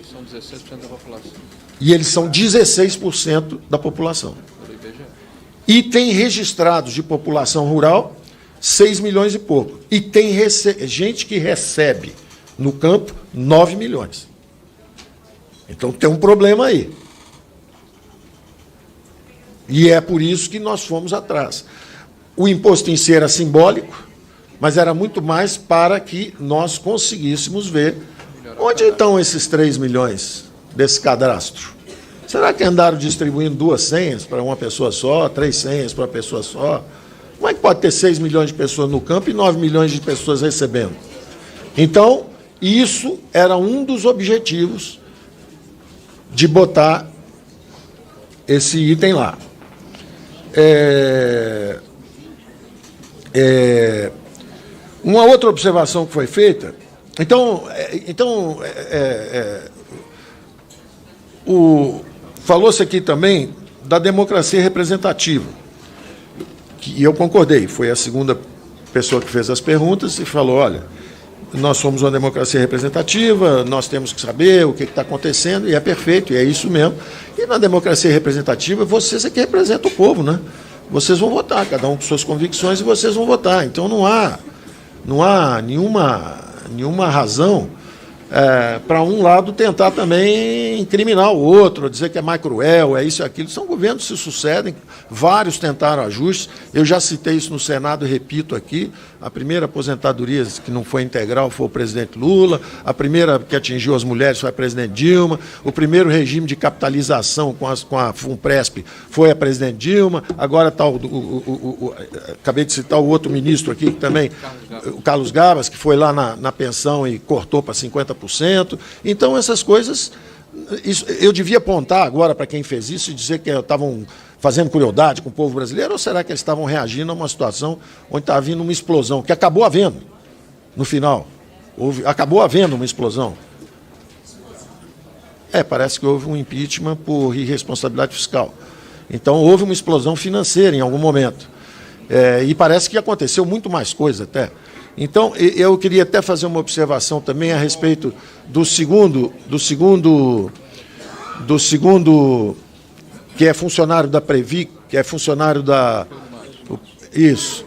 São 16% da população. E eles são 16% da população. E tem registrados de população rural 6 milhões e pouco. E tem gente que recebe no campo 9 milhões. Então tem um problema aí. E é por isso que nós fomos atrás. O imposto em si era simbólico, mas era muito mais para que nós conseguíssemos ver onde estão esses 3 milhões desse cadastro. Será que andaram distribuindo 2 senhas para uma pessoa só, 3 senhas para uma pessoa só? Como é que pode ter 6 milhões de pessoas no campo e 9 milhões de pessoas recebendo? Então, isso era um dos objetivos de botar esse item lá. Uma outra observação que foi feita, falou-se aqui também da democracia representativa, que eu concordei, foi a segunda pessoa que fez as perguntas e falou, olha, nós somos uma democracia representativa, nós temos que saber o que está acontecendo, e é perfeito, e é isso mesmo. E na democracia representativa, vocês é que representam o povo, né? Vocês vão votar, cada um com suas convicções, e vocês vão votar. Então não há nenhuma razão para um lado tentar também incriminar o outro, dizer que é mais cruel, é isso e aquilo. São governos que se sucedem, vários tentaram ajustes. Eu já citei isso no Senado e repito aqui. A primeira aposentadoria que não foi integral foi o presidente Lula, a primeira que atingiu as mulheres foi a presidente Dilma, o primeiro regime de capitalização com a FUNPRESP foi a presidente Dilma, agora está acabei de citar o outro ministro aqui, que também, o Carlos Gabas, que foi lá na pensão e cortou para 50%. Então, essas coisas, eu devia apontar agora para quem fez isso e dizer que estavam fazendo crueldade com o povo brasileiro, ou será que eles estavam reagindo a uma situação onde estava havendo uma explosão, que acabou havendo, no final. Acabou havendo uma explosão. Parece que houve um impeachment por irresponsabilidade fiscal. Então, houve uma explosão financeira em algum momento. E parece que aconteceu muito mais coisa até. Então, eu queria até fazer uma observação também a respeito do segundo que é funcionário da Previ, que é funcionário da... Isso.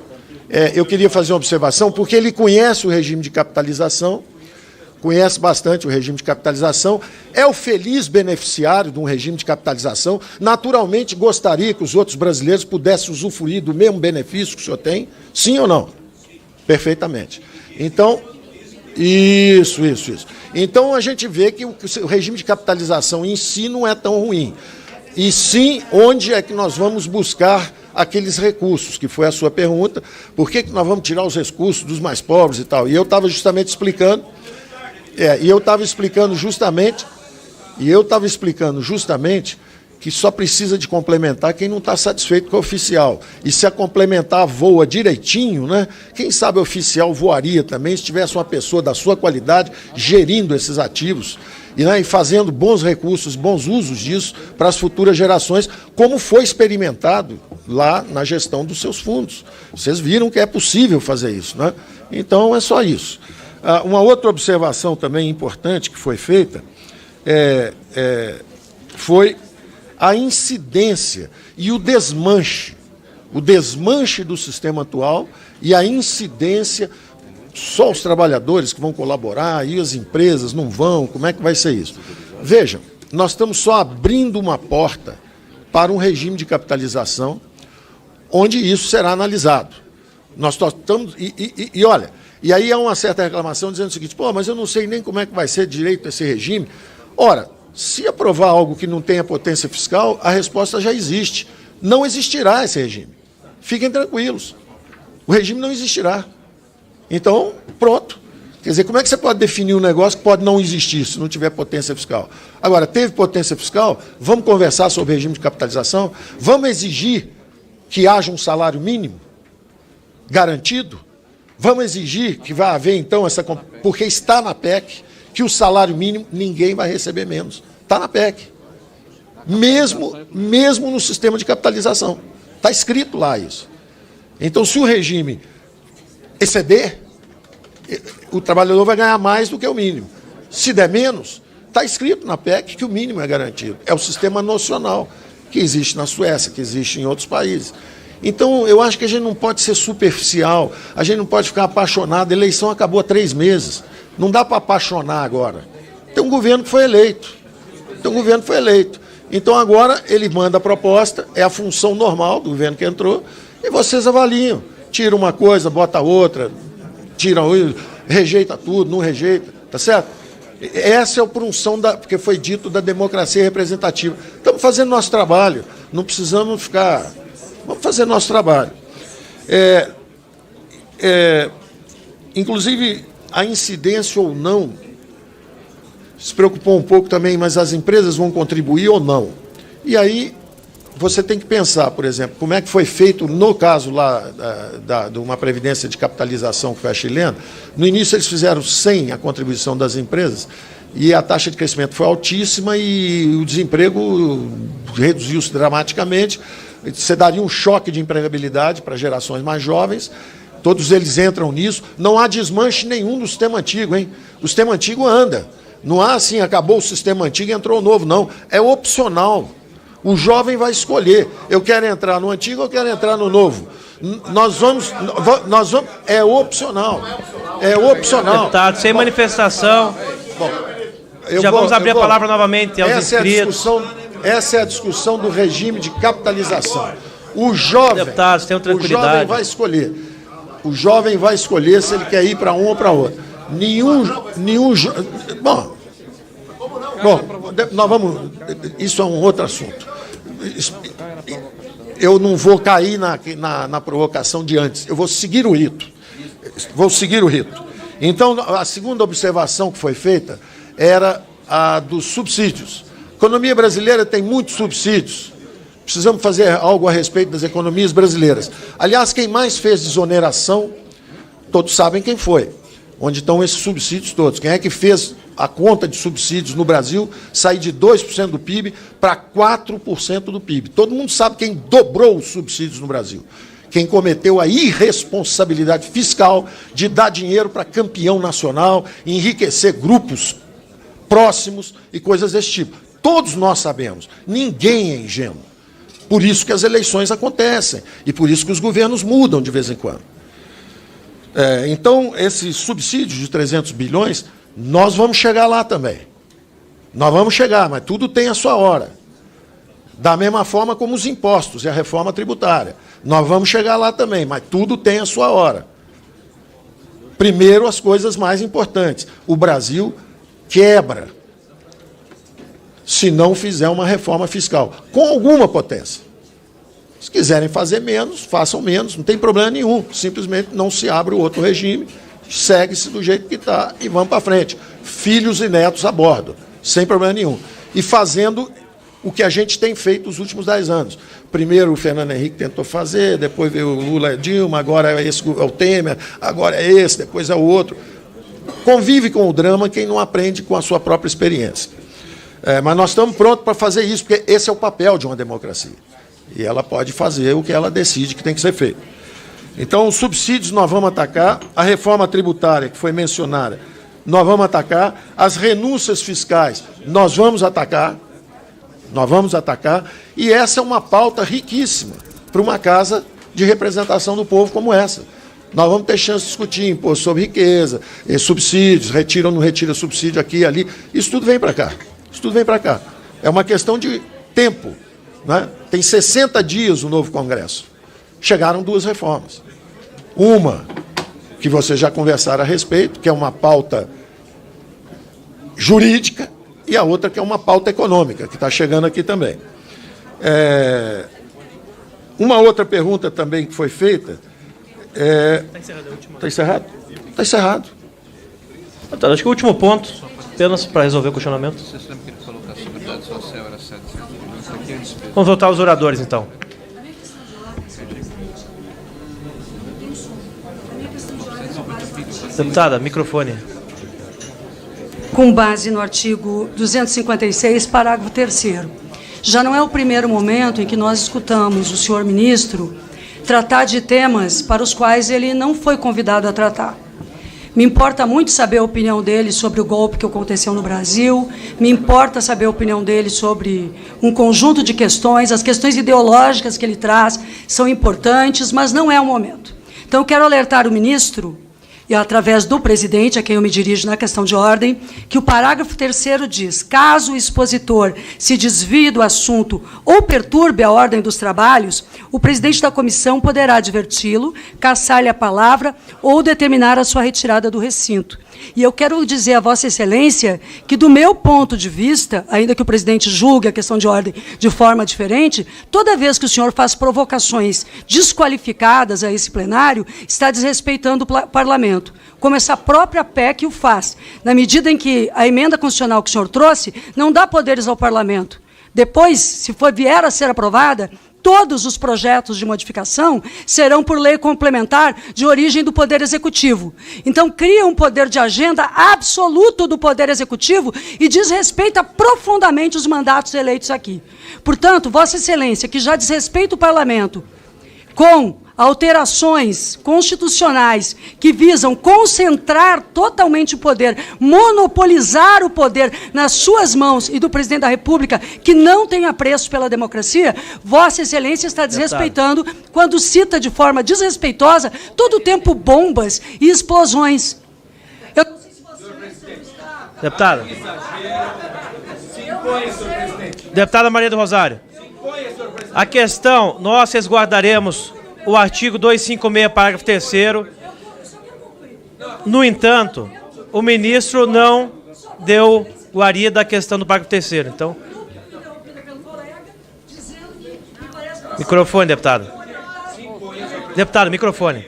Eu queria fazer uma observação, porque ele conhece o regime de capitalização, conhece bastante o regime de capitalização, é o feliz beneficiário de um regime de capitalização, naturalmente gostaria que os outros brasileiros pudessem usufruir do mesmo benefício que o senhor tem, sim ou não? Perfeitamente. Então, isso. Então, a gente vê que o regime de capitalização em si não é tão ruim. E sim, onde é que nós vamos buscar aqueles recursos, que foi a sua pergunta, por que nós vamos tirar os recursos dos mais pobres e tal. E eu estava justamente explicando, justamente que só precisa de complementar quem não está satisfeito com o oficial. E se a complementar voa direitinho, né? Quem sabe o oficial voaria também, se tivesse uma pessoa da sua qualidade gerindo esses ativos e fazendo bons recursos, bons usos disso para as futuras gerações, como foi experimentado lá na gestão dos seus fundos. Vocês viram que é possível fazer isso, né? Então, é só isso. Uma outra observação também importante que foi feita foi a incidência e o desmanche do sistema atual e a incidência. Só os trabalhadores que vão colaborar e as empresas não vão, como é que vai ser isso? Vejam, nós estamos só abrindo uma porta para um regime de capitalização onde isso será analisado. Nós estamos, olha, e aí há uma certa reclamação dizendo o seguinte, mas eu não sei nem como é que vai ser direito esse regime. Ora, se aprovar algo que não tenha potência fiscal, a resposta já existe. Não existirá esse regime. Fiquem tranquilos. O regime não existirá. Então, pronto. Quer dizer, como é que você pode definir um negócio que pode não existir se não tiver potência fiscal? Agora, teve potência fiscal, vamos conversar sobre regime de capitalização, vamos exigir que haja um salário mínimo garantido, vamos exigir que vai haver, então, porque está na PEC, que o salário mínimo ninguém vai receber menos. Está na PEC. Mesmo no sistema de capitalização. Está escrito lá isso. Então, se o regime exceder, o trabalhador vai ganhar mais do que o mínimo. Se der menos, está escrito na PEC que o mínimo é garantido. É o sistema nocional que existe na Suécia, que existe em outros países. Então, eu acho que a gente não pode ser superficial, a gente não pode ficar apaixonado. A eleição acabou há 3 meses. Não dá para apaixonar agora. Tem um governo que foi eleito. Então, agora, ele manda a proposta, é a função normal do governo que entrou, e vocês avaliam. Tira uma coisa, bota outra, rejeita tudo, não rejeita, tá certo? Essa é a função, porque foi dito, da democracia representativa. Estamos fazendo nosso trabalho, não precisamos ficar... Vamos fazer nosso trabalho. Inclusive, a incidência ou não, se preocupou um pouco também, mas as empresas vão contribuir ou não. E aí, você tem que pensar, por exemplo, como é que foi feito no caso lá de uma previdência de capitalização que foi a chilena. No início eles fizeram 100 a contribuição das empresas e a taxa de crescimento foi altíssima e o desemprego reduziu-se dramaticamente. Você daria um choque de empregabilidade para gerações mais jovens, todos eles entram nisso. Não há desmanche nenhum do sistema antigo, hein? O sistema antigo anda. Não há assim, acabou o sistema antigo e entrou o novo, não. É opcional. O jovem vai escolher. Eu quero entrar no antigo ou eu quero entrar no novo. Nós vamos. É opcional. É opcional. Deputado, sem manifestação. Bom, vamos abrir a palavra novamente aos inscritos. Essa é a discussão do regime de capitalização. O jovem. Deputados, tenham tranquilidade. O jovem vai escolher. O jovem vai escolher se ele quer ir para um ou para outro. Bom, nós vamos. Isso é um outro assunto. Eu não vou cair na provocação de antes. Eu vou seguir o rito. Então, a segunda observação que foi feita era a dos subsídios. A economia brasileira tem muitos subsídios. Precisamos fazer algo a respeito das economias brasileiras. Aliás, quem mais fez desoneração, todos sabem quem foi. Onde estão esses subsídios todos. Quem é que fez a conta de subsídios no Brasil sair de 2% do PIB para 4% do PIB? Todo mundo sabe quem dobrou os subsídios no Brasil. Quem cometeu a irresponsabilidade fiscal de dar dinheiro para campeão nacional, enriquecer grupos próximos e coisas desse tipo. Todos nós sabemos. Ninguém é ingênuo. Por isso que as eleições acontecem e por isso que os governos mudam de vez em quando. Então, esse subsídio de 300 bilhões, nós vamos chegar lá também. Nós vamos chegar, mas tudo tem a sua hora. Da mesma forma como os impostos e a reforma tributária. Nós vamos chegar lá também, mas tudo tem a sua hora. Primeiro, as coisas mais importantes. O Brasil quebra se não fizer uma reforma fiscal, com alguma potência. Se quiserem fazer menos, façam menos, não tem problema nenhum. Simplesmente não se abre o outro regime, segue-se do jeito que está e vamos para frente. Filhos e netos a bordo, sem problema nenhum. E fazendo o que a gente tem feito nos últimos 10 anos. Primeiro o Fernando Henrique tentou fazer, depois veio o Lula e Dilma, agora é esse, é o Temer, agora é esse, depois é o outro. Convive com o drama quem não aprende com a sua própria experiência. Mas nós estamos prontos para fazer isso, porque esse é o papel de uma democracia. E ela pode fazer o que ela decide que tem que ser feito. Então, os subsídios nós vamos atacar, a reforma tributária, que foi mencionada, nós vamos atacar, as renúncias fiscais, nós vamos atacar, e essa é uma pauta riquíssima para uma casa de representação do povo como essa. Nós vamos ter chance de discutir imposto sobre riqueza, subsídios, retira ou não retira subsídio aqui e ali, isso tudo vem para cá. É uma questão de tempo. Né? Tem 60 dias o novo Congresso. Chegaram 2 reformas. Uma, que vocês já conversaram a respeito, que é uma pauta jurídica, e a outra que é uma pauta econômica, que está chegando aqui também. Uma outra pergunta também que foi feita... Está encerrado? Está encerrado. Então, acho que o último ponto, apenas para resolver o questionamento. Vamos voltar aos oradores, então. Deputada, microfone. Com base no artigo 256, parágrafo 3º. Já não é o primeiro momento em que nós escutamos o senhor ministro tratar de temas para os quais ele não foi convidado a tratar. Me importa muito saber a opinião dele sobre o golpe que aconteceu no Brasil, me importa saber a opinião dele sobre um conjunto de questões, as questões ideológicas que ele traz são importantes, mas não é o momento. Então, eu quero alertar o ministro, e através do presidente, a quem eu me dirijo na questão de ordem, que o parágrafo 3º diz: caso o expositor se desvie do assunto ou perturbe a ordem dos trabalhos, o presidente da comissão poderá adverti-lo, cassar-lhe a palavra ou determinar a sua retirada do recinto. E eu quero dizer a Vossa Excelência que, do meu ponto de vista, ainda que o presidente julgue a questão de ordem de forma diferente, toda vez que o senhor faz provocações desqualificadas a esse plenário, está desrespeitando o parlamento, como essa própria PEC o faz, na medida em que a emenda constitucional que o senhor trouxe não dá poderes ao parlamento. Depois, se vier a ser aprovada, todos os projetos de modificação serão por lei complementar de origem do Poder Executivo. Então, cria um poder de agenda absoluto do Poder Executivo e desrespeita profundamente os mandatos eleitos aqui. Portanto, Vossa Excelência, que já desrespeita o Parlamento com alterações constitucionais que visam concentrar totalmente o poder, monopolizar o poder nas suas mãos e do presidente da República, que não tem apreço pela democracia, Vossa Excelência está desrespeitando quando cita de forma desrespeitosa todo o tempo bombas e explosões. Deputada. Deputada Maria do Rosário. A questão, nós resguardaremos o artigo 256, parágrafo 3º. No entanto, o ministro não deu guarida à questão do parágrafo 3º. Então, microfone, deputado. Deputado, microfone.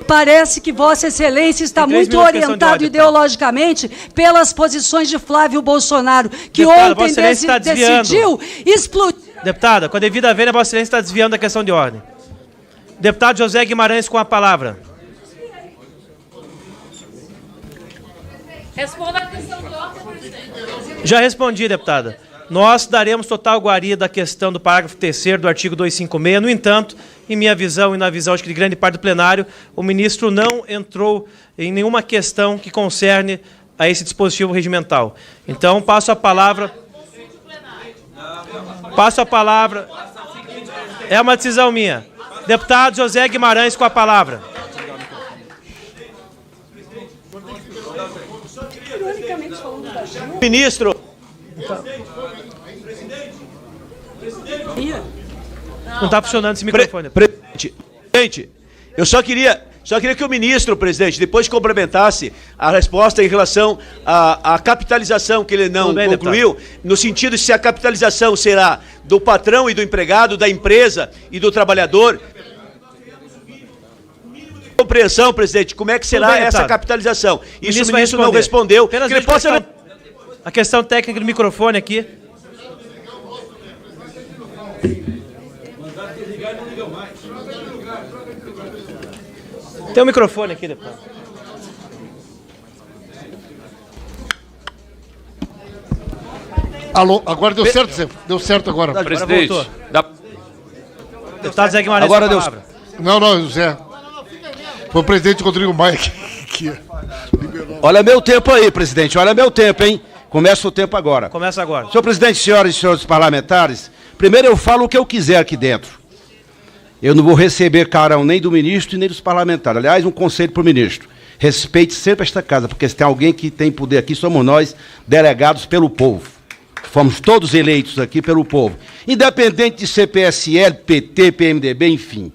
Parece que Vossa Excelência está muito orientado ideologicamente pelas posições de Flávio Bolsonaro, que ontem decidiu explodir. Deputada, com a devida vênia, Vossa Excelência está desviando da questão de ordem. Deputado José Guimarães com a palavra. Responda a questão de ordem, presidente. Já respondi, deputada. Nós daremos total guarida à questão do parágrafo 3º do artigo 256. No entanto, em minha visão e na visão acho que de grande parte do plenário, o ministro não entrou em nenhuma questão que concerne a esse dispositivo regimental. Então, passo a palavra. É uma decisão minha. Deputado José Guimarães com a palavra. Ministro. Não está funcionando esse microfone. Presidente, eu só queria que o ministro, presidente, depois complementasse a resposta em relação à capitalização que ele não concluiu, deputado, no sentido de se a capitalização será do patrão e do empregado, da empresa e do trabalhador. Compreensão, presidente, como é que será essa capitalização? Isso o ministro não respondeu. A questão técnica do microfone aqui. Tem um microfone aqui, deputado. Alô, agora deu certo, Zé? Deu certo agora. Presidente. Agora voltou. Deputado Zé Guimarães, agora deu. Não, Zé. Foi o presidente Rodrigo Maia que Olha meu tempo aí, presidente. Olha meu tempo, hein? Começa o tempo agora. Começa agora. Senhor presidente, senhoras e senhores parlamentares, primeiro eu falo o que eu quiser aqui dentro. Eu não vou receber carão nem do ministro e nem dos parlamentares. Aliás, um conselho para o ministro. Respeite sempre esta casa, porque se tem alguém que tem poder aqui, somos nós, delegados pelo povo. Fomos todos eleitos aqui pelo povo. Independente de ser PSL, PT, PMDB, enfim.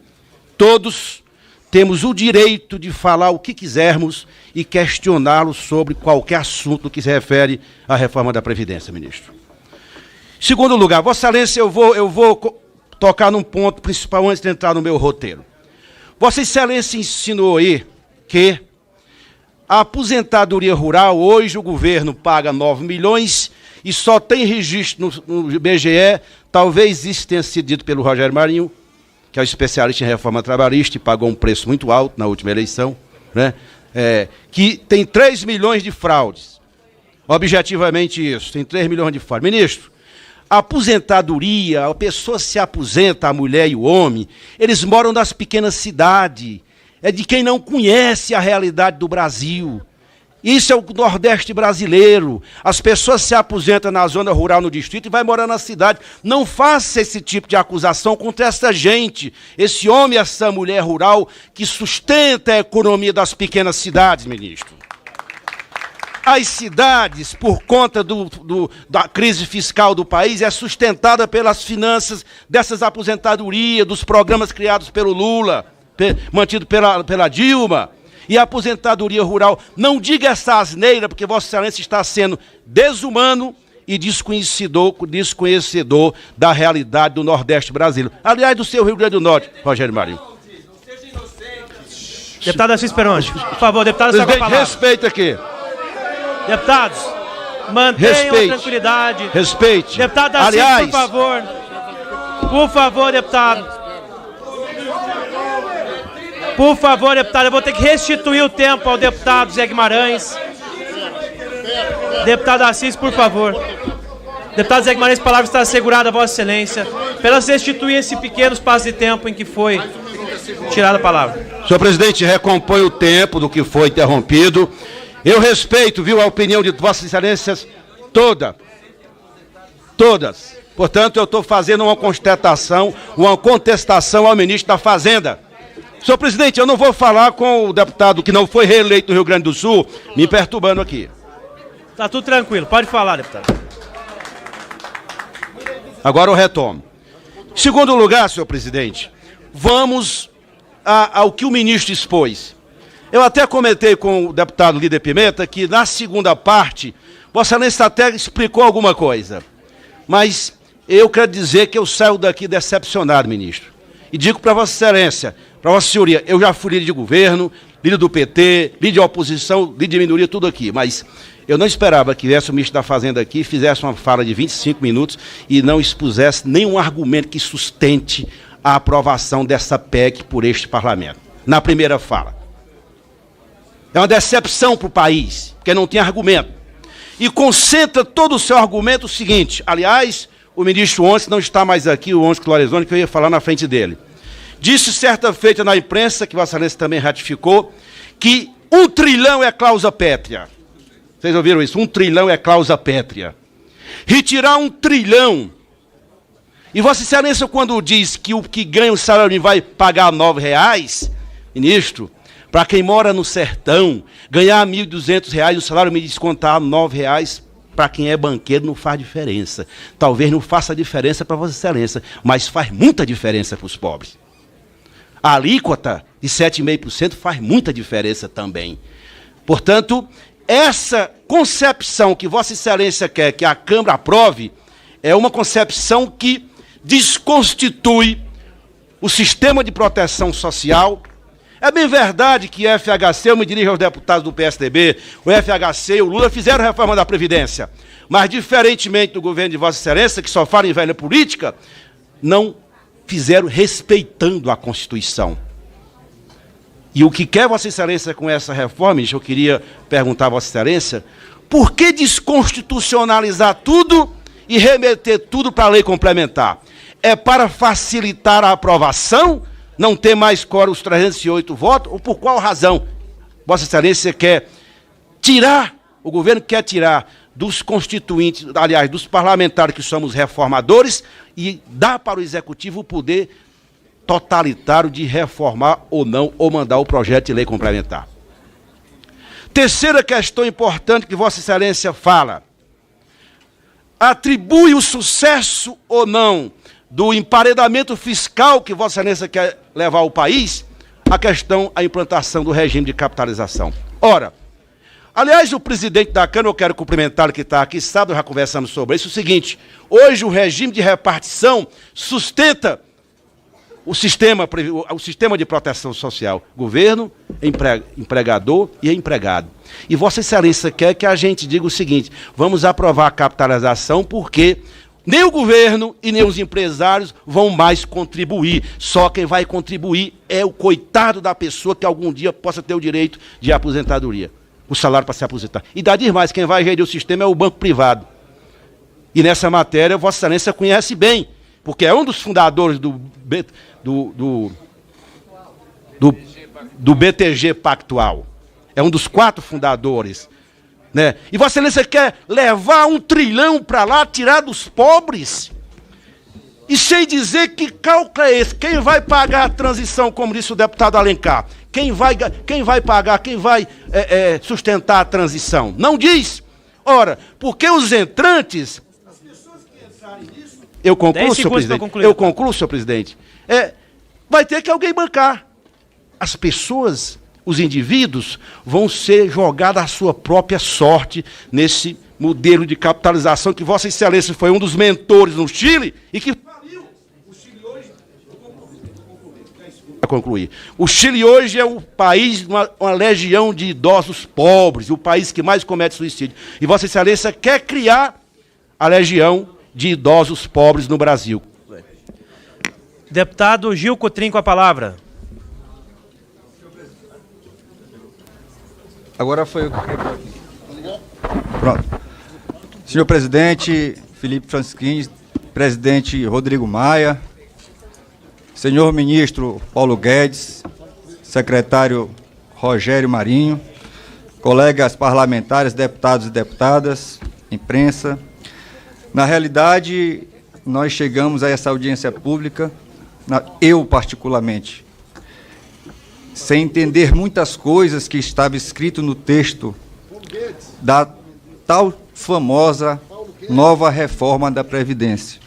Todos temos o direito de falar o que quisermos e questioná-lo sobre qualquer assunto que se refere à reforma da Previdência, ministro. Segundo lugar, Vossa Excelência, eu vou tocar num ponto principal antes de entrar no meu roteiro. Vossa Excelência ensinou aí que A aposentadoria rural, hoje o governo paga 9 milhões e só tem registro no IBGE, talvez isso tenha sido dito pelo Rogério Marinho, que é o especialista em reforma trabalhista e pagou um preço muito alto na última eleição, né? Que tem 3 milhões de fraudes. Objetivamente isso, tem 3 milhões de fraudes. Ministro, a aposentadoria, a pessoa se aposenta, a mulher e o homem, eles moram nas pequenas cidades, é de quem não conhece a realidade do Brasil. Isso é o Nordeste brasileiro. As pessoas se aposentam na zona rural, no distrito, e vai morar na cidade. Não faça esse tipo de acusação contra essa gente, esse homem e essa mulher rural que sustenta a economia das pequenas cidades, ministro. As cidades, por conta da crise fiscal do país, é sustentada pelas finanças dessas aposentadorias, dos programas criados pelo Lula, mantido pela Dilma. E a aposentadoria rural, não diga essa asneira, porque Vossa Excelência está sendo desumano e desconhecedor da realidade do Nordeste brasileiro. Aliás, do seu Rio Grande do Norte, Rogério Marinho. Deputado Assis Peronge, por favor, deputado, presidente, respeita aqui. Deputados, mantenham a tranquilidade. Respeite. Deputado Assis, aliás, por favor. Por favor, deputado. Por favor, deputado, eu vou ter que restituir o tempo ao deputado Zé Guimarães. Deputado Assis, por favor. Deputado Zé Guimarães, a palavra está assegurada a Vossa Excelência. Pela restituir esse pequeno espaço de tempo em que foi tirada a palavra. Senhor presidente, recompõe o tempo do que foi interrompido. Eu respeito, viu, a opinião de Vossas Excelências todas. Portanto, eu estou fazendo uma contestação ao ministro da Fazenda. Senhor presidente, eu não vou falar com o deputado que não foi reeleito no Rio Grande do Sul, me perturbando aqui. Tá tudo tranquilo, pode falar, deputado. Agora eu retomo. Em segundo lugar, senhor presidente, vamos ao que o ministro expôs. Eu até comentei com o deputado Líder Pimenta que na segunda parte, Vossa Excelência até explicou alguma coisa. Mas eu quero dizer que eu saio daqui decepcionado, ministro. E digo para Vossa Excelência, para Vossa Senhoria, eu já fui líder de governo, líder do PT, líder de oposição, líder de minoria, tudo aqui. Mas eu não esperava que viesse o ministro da Fazenda aqui, fizesse uma fala de 25 minutos e não expusesse nenhum argumento que sustente a aprovação dessa PEC por este parlamento. Na primeira fala. É uma decepção para o país, porque não tem argumento. E concentra todo o seu argumento o seguinte, aliás, o ministro ontem não está mais aqui, o Ôncio Cloresone, que eu ia falar na frente dele. Disse certa feita na imprensa, que Vossa Excelência também ratificou, que 1 trilhão é cláusula pétrea. Vocês ouviram isso? 1 trilhão é cláusula pétrea. Retirar 1 trilhão. E Vossa Excelência, quando diz que o que ganha o salário mínimo vai pagar R$9, ministro, para quem mora no sertão, ganhar R$1.200, o salário mínimo descontar R$9, para quem é banqueiro não faz diferença. Talvez não faça diferença para Vossa Excelência, mas faz muita diferença para os pobres. A alíquota de 7,5% faz muita diferença também. Portanto, essa concepção que Vossa Excelência quer que a Câmara aprove é uma concepção que desconstitui o sistema de proteção social. É bem verdade que o FHC, eu me dirijo aos deputados do PSDB, o FHC e o Lula fizeram a reforma da Previdência. Mas, diferentemente do governo de Vossa Excelência, que só fala em velha política, não fizeram respeitando a Constituição. E o que quer Vossa Excelência com essa reforma, eu queria perguntar a Vossa Excelência, por que desconstitucionalizar tudo e remeter tudo para a lei complementar? É para facilitar a aprovação, não ter mais quórum os 308 votos, ou por qual razão Vossa Excelência quer tirar, o governo quer tirar dos constituintes, aliás, dos parlamentares que somos reformadores, e dar para o Executivo o poder totalitário de reformar ou não, ou mandar o projeto de lei complementar. Terceira questão importante que Vossa Excelência fala, atribui o sucesso ou não do emparedamento fiscal que Vossa Excelência quer levar ao país, a implantação do regime de capitalização. Ora, aliás, o presidente da Câmara, eu quero cumprimentar, que está aqui, sábado já conversamos sobre isso, o seguinte, hoje o regime de repartição sustenta o sistema de proteção social, governo, empregador e empregado. E Vossa Excelência quer que a gente diga o seguinte: vamos aprovar a capitalização porque nem o governo e nem os empresários vão mais contribuir. Só quem vai contribuir é o coitado da pessoa que algum dia possa ter o direito de aposentadoria, o salário para se aposentar. E dá demais, quem vai gerir o sistema é o banco privado. E nessa matéria, Vossa Excelência conhece bem, porque é um dos fundadores do BTG Pactual. É um dos 4 fundadores. Né? E Vossa Excelência quer levar 1 trilhão para lá, tirar dos pobres? E sem dizer que cálculo é esse? Quem vai pagar a transição, como disse o deputado Alencar? Quem vai pagar, quem vai sustentar a transição? Não diz. Ora, porque os entrantes... Eu concluo, senhor presidente. Eu concluo, senhor presidente. Vai ter que alguém bancar. As pessoas, os indivíduos, vão ser jogados à sua própria sorte nesse modelo de capitalização que Vossa Excelência foi um dos mentores no Chile e que faliu. O Chile hoje... Para concluir. O Chile hoje é o país, uma legião de idosos pobres, o país que mais comete suicídio. E Vossa Excelência quer criar a legião de idosos pobres no Brasil. Deputado Gil Cotrim com a palavra. Agora foi o... Pronto. Senhor presidente Felipe Francischini, presidente Rodrigo Maia, senhor ministro Paulo Guedes, secretário Rogério Marinho, colegas parlamentares, deputados e deputadas, imprensa. Na realidade, nós chegamos a essa audiência pública, eu particularmente, sem entender muitas coisas que estava escrito no texto da tal famosa nova reforma da Previdência.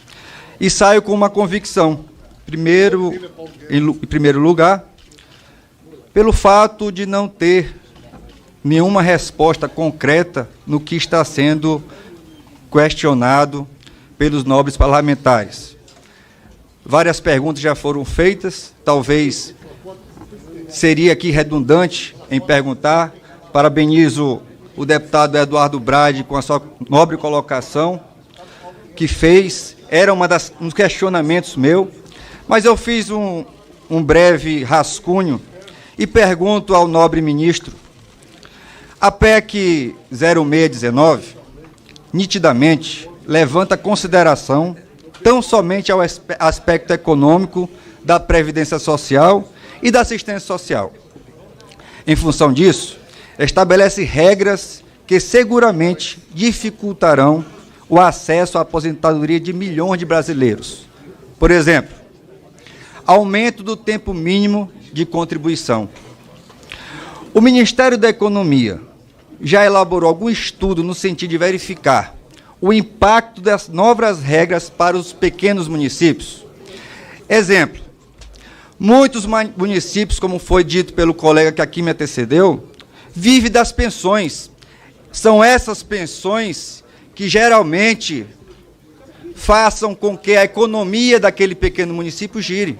E saio com uma convicção, em primeiro lugar, pelo fato de não ter nenhuma resposta concreta no que está sendo questionado pelos nobres parlamentares. Várias perguntas já foram feitas, talvez seria aqui redundante em perguntar. Parabenizo o deputado Eduardo Brade com a sua nobre colocação que fez, era um dos questionamentos meu, mas eu fiz um breve rascunho e pergunto ao nobre ministro: a PEC 0619, nitidamente, levanta consideração tão somente ao aspecto econômico da Previdência Social e da assistência social. Em função disso, estabelece regras que seguramente dificultarão o acesso à aposentadoria de milhões de brasileiros. Por exemplo, aumento do tempo mínimo de contribuição. O Ministério da Economia já elaborou algum estudo no sentido de verificar o impacto das novas regras para os pequenos municípios? Exemplo, muitos municípios, como foi dito pelo colega que aqui me antecedeu, vivem das pensões. São essas pensões que geralmente façam com que a economia daquele pequeno município gire.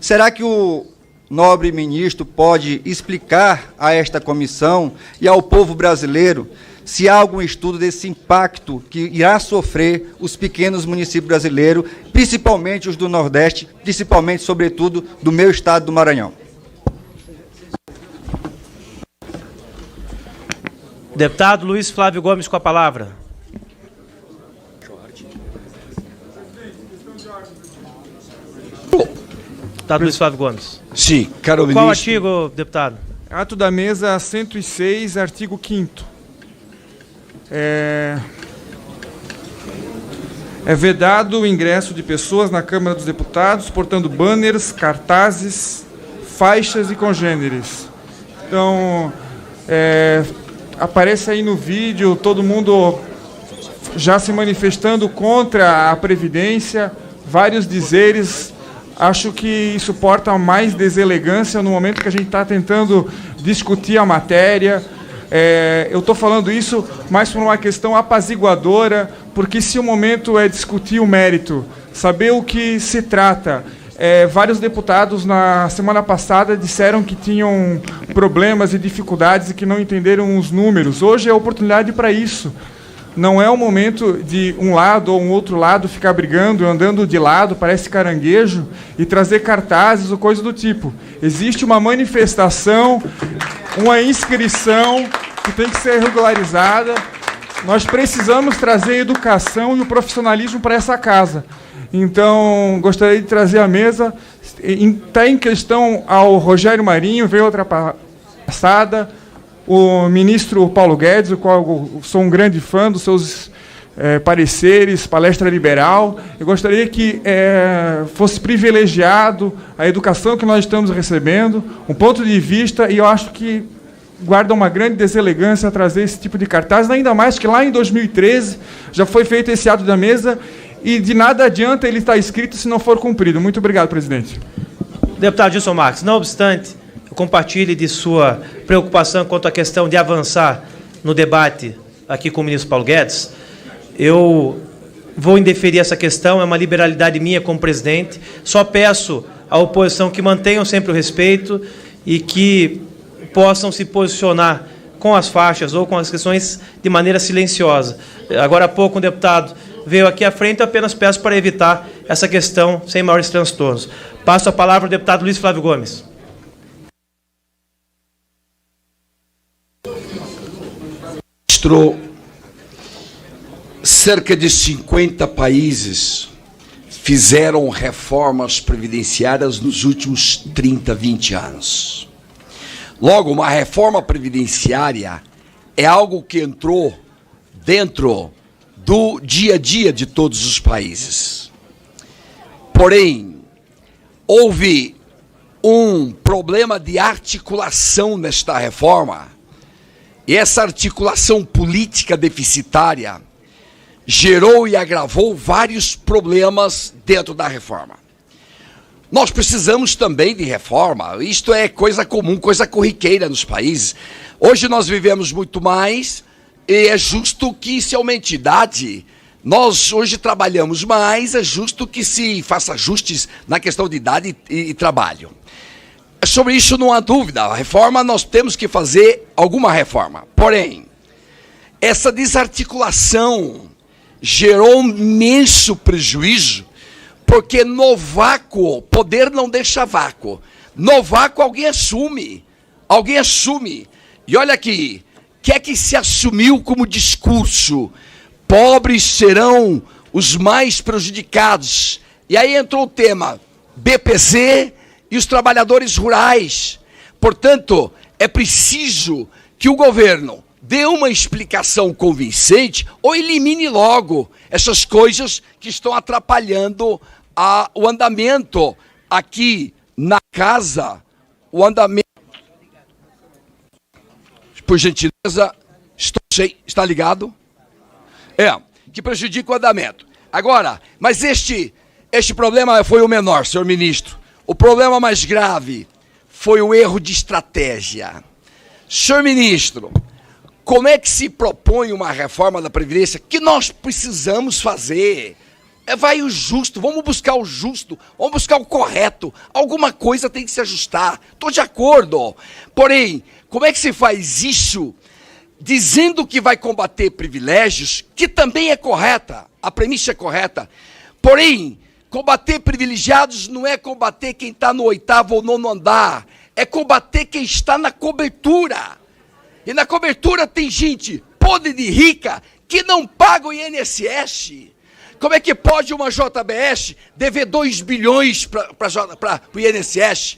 Será que o nobre ministro pode explicar a esta comissão e ao povo brasileiro se há algum estudo desse impacto que irá sofrer os pequenos municípios brasileiros, principalmente os do Nordeste, principalmente, sobretudo, do meu estado do Maranhão? Deputado Luiz Flávio Gomes com a palavra. Deputado Luiz Flávio Gomes. Sim, caro ministro. Qual artigo, deputado? Ato da mesa 106, artigo 5º. É vedado o ingresso de pessoas na Câmara dos Deputados portando banners, cartazes, faixas e congêneres. Então, aparece aí no vídeo todo mundo já se manifestando contra a Previdência, vários dizeres. Acho que isso porta mais deselegância no momento que a gente está tentando discutir a matéria. Eu estou falando isso mais por uma questão apaziguadora, porque se o momento é discutir o mérito, saber o que se trata vários deputados na semana passada disseram que tinham problemas e dificuldades e que não entenderam os números. Hoje é a oportunidade para isso. Não é o momento de um lado ou um outro lado ficar brigando, andando de lado, parece caranguejo, e trazer cartazes ou coisa do tipo. Existe uma manifestação, uma inscrição que tem que ser regularizada. Nós precisamos trazer a educação e o profissionalismo para essa casa. Então, gostaria de trazer à mesa, está em questão ao Rogério Marinho, veio outra passada, o ministro Paulo Guedes, o qual eu sou um grande fã dos seus pareceres, palestra liberal. Eu gostaria que fosse privilegiado a educação que nós estamos recebendo, um ponto de vista, e eu acho que guarda uma grande deselegância trazer esse tipo de cartaz, ainda mais que lá em 2013 já foi feito esse ato da mesa e de nada adianta ele estar escrito se não for cumprido. Muito obrigado, presidente. Deputado Gilson Marques, não obstante, eu compartilho de sua preocupação quanto à questão de avançar no debate aqui com o ministro Paulo Guedes. Eu vou indeferir essa questão, é uma liberalidade minha como presidente. Só peço à oposição que mantenham sempre o respeito e que possam se posicionar com as faixas ou com as questões de maneira silenciosa. Agora há pouco um deputado veio aqui à frente, eu apenas peço para evitar essa questão sem maiores transtornos. Passo a palavra ao deputado Luiz Flávio Gomes. Ministro, cerca de 50 países fizeram reformas previdenciárias nos últimos 30, 20 anos. Logo, uma reforma previdenciária é algo que entrou dentro do dia a dia de todos os países. Porém, houve um problema de articulação nesta reforma, e essa articulação política deficitária gerou e agravou vários problemas dentro da reforma. Nós precisamos também de reforma, isto é coisa comum, coisa corriqueira nos países. Hoje nós vivemos muito mais e é justo que, se é uma entidade, nós hoje trabalhamos mais, é justo que se faça ajustes na questão de idade e trabalho. Sobre isso não há dúvida, a reforma nós temos que fazer alguma reforma. Porém, essa desarticulação gerou um imenso prejuízo, porque no vácuo, poder não deixa vácuo. No vácuo alguém assume. E olha aqui, o que é que se assumiu como discurso? Pobres serão os mais prejudicados. E aí entrou o tema BPC e os trabalhadores rurais. Portanto, é preciso que o governo dê uma explicação convincente ou elimine logo essas coisas que estão atrapalhando o andamento aqui na casa, o andamento. Por gentileza, está ligado? Que prejudica o andamento. Agora, mas este problema foi o menor, senhor ministro. O problema mais grave foi o erro de estratégia. Senhor ministro, como é que se propõe uma reforma da Previdência que nós precisamos fazer? Vai o justo, vamos buscar o justo, vamos buscar o correto. Alguma coisa tem que se ajustar. Estou de acordo. Porém, como é que se faz isso dizendo que vai combater privilégios, que também é correta, a premissa é correta. Porém, combater privilegiados não é combater quem está no 8º ou 9º andar, é combater quem está na cobertura. E na cobertura tem gente podre de rica que não paga o INSS. Como é que pode uma JBS dever 2 bilhões para o INSS?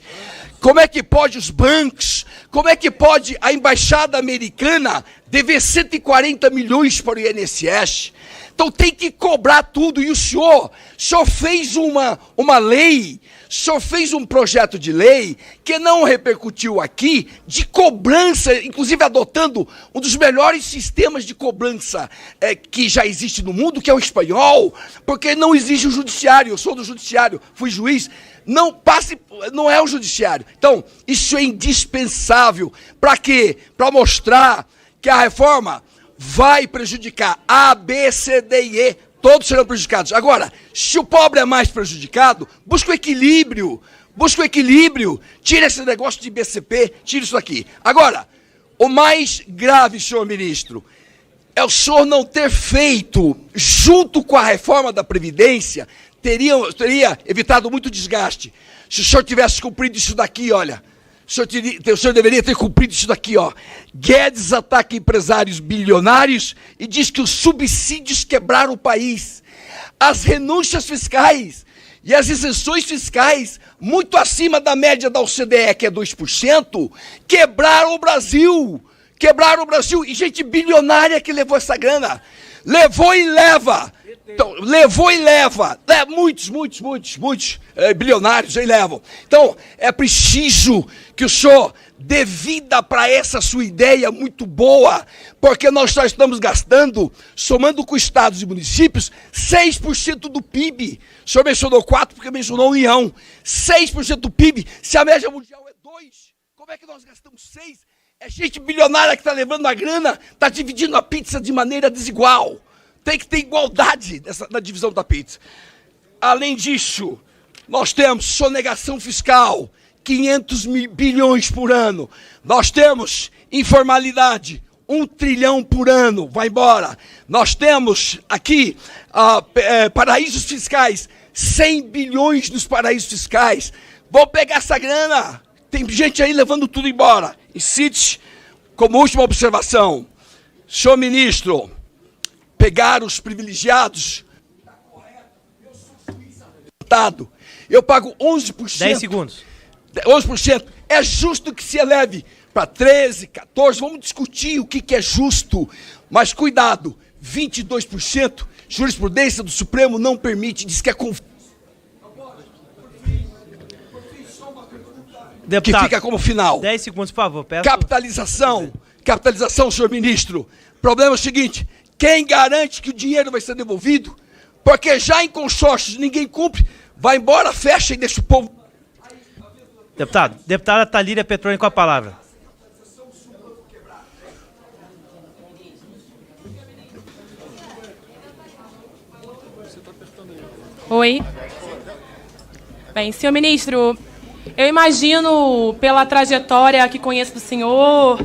Como é que pode os bancos? Como é que pode a embaixada americana dever 140 milhões para o INSS? Então tem que cobrar tudo. E o senhor fez uma lei, o senhor fez um projeto de lei que não repercutiu aqui, de cobrança, inclusive adotando um dos melhores sistemas de cobrança que já existe no mundo, que é o espanhol, porque não existe o judiciário. Eu sou do judiciário, fui juiz. Não é o judiciário. Então, isso é indispensável. Para quê? Para mostrar que a reforma vai prejudicar A, B, C, D e E, Todos serão prejudicados. Agora, se o pobre é mais prejudicado, busca o equilíbrio. Busca o equilíbrio. Tira esse negócio de BCP, tira isso daqui. Agora, o mais grave, senhor ministro, é o senhor não ter feito, junto com a reforma da Previdência, teria evitado muito desgaste. Se o senhor tivesse cumprido isso daqui, olha, o senhor deveria ter cumprido isso daqui, ó. Guedes ataca empresários bilionários e diz que os subsídios quebraram o país. As renúncias fiscais e as isenções fiscais, muito acima da média da OCDE, que é 2%, quebraram o Brasil. Quebraram o Brasil. E gente bilionária que levou essa grana. Levou e leva. Então, levou e leva. Muitos bilionários aí levam. Então, é preciso que o senhor dê vida para essa sua ideia muito boa, porque nós só estamos gastando, somando com estados e municípios, 6% do PIB. O senhor mencionou 4% porque mencionou 1. 6% do PIB. Se a média mundial é 2%, como é que nós gastamos 6%? É gente bilionária que está levando a grana, está dividindo a pizza de maneira desigual. Tem que ter igualdade na divisão da pizza. Além disso, nós temos sonegação fiscal, 500 bilhões por ano. Nós temos informalidade, 1 trilhão por ano, vai embora. Nós temos aqui paraísos fiscais, 100 bilhões nos paraísos fiscais. Vou pegar essa grana. Tem gente aí levando tudo embora. E cite, como última observação, senhor ministro, pegar os privilegiados, eu pago 11%. 10 segundos. 11%. É justo que se eleve para 13%, 14%. Vamos discutir o que é justo. Mas cuidado, 22%, jurisprudência do Supremo não permite, diz que é Deputado, que fica como final. 10 segundos, por favor. Peço... Capitalização, senhor ministro. O problema é o seguinte, quem garante que o dinheiro vai ser devolvido? Porque já em consórcios ninguém cumpre, vai embora, fecha e deixa o povo... Deputada Thalíria Petroni com a palavra. Oi. Bem, senhor ministro, eu imagino, pela trajetória que conheço do senhor,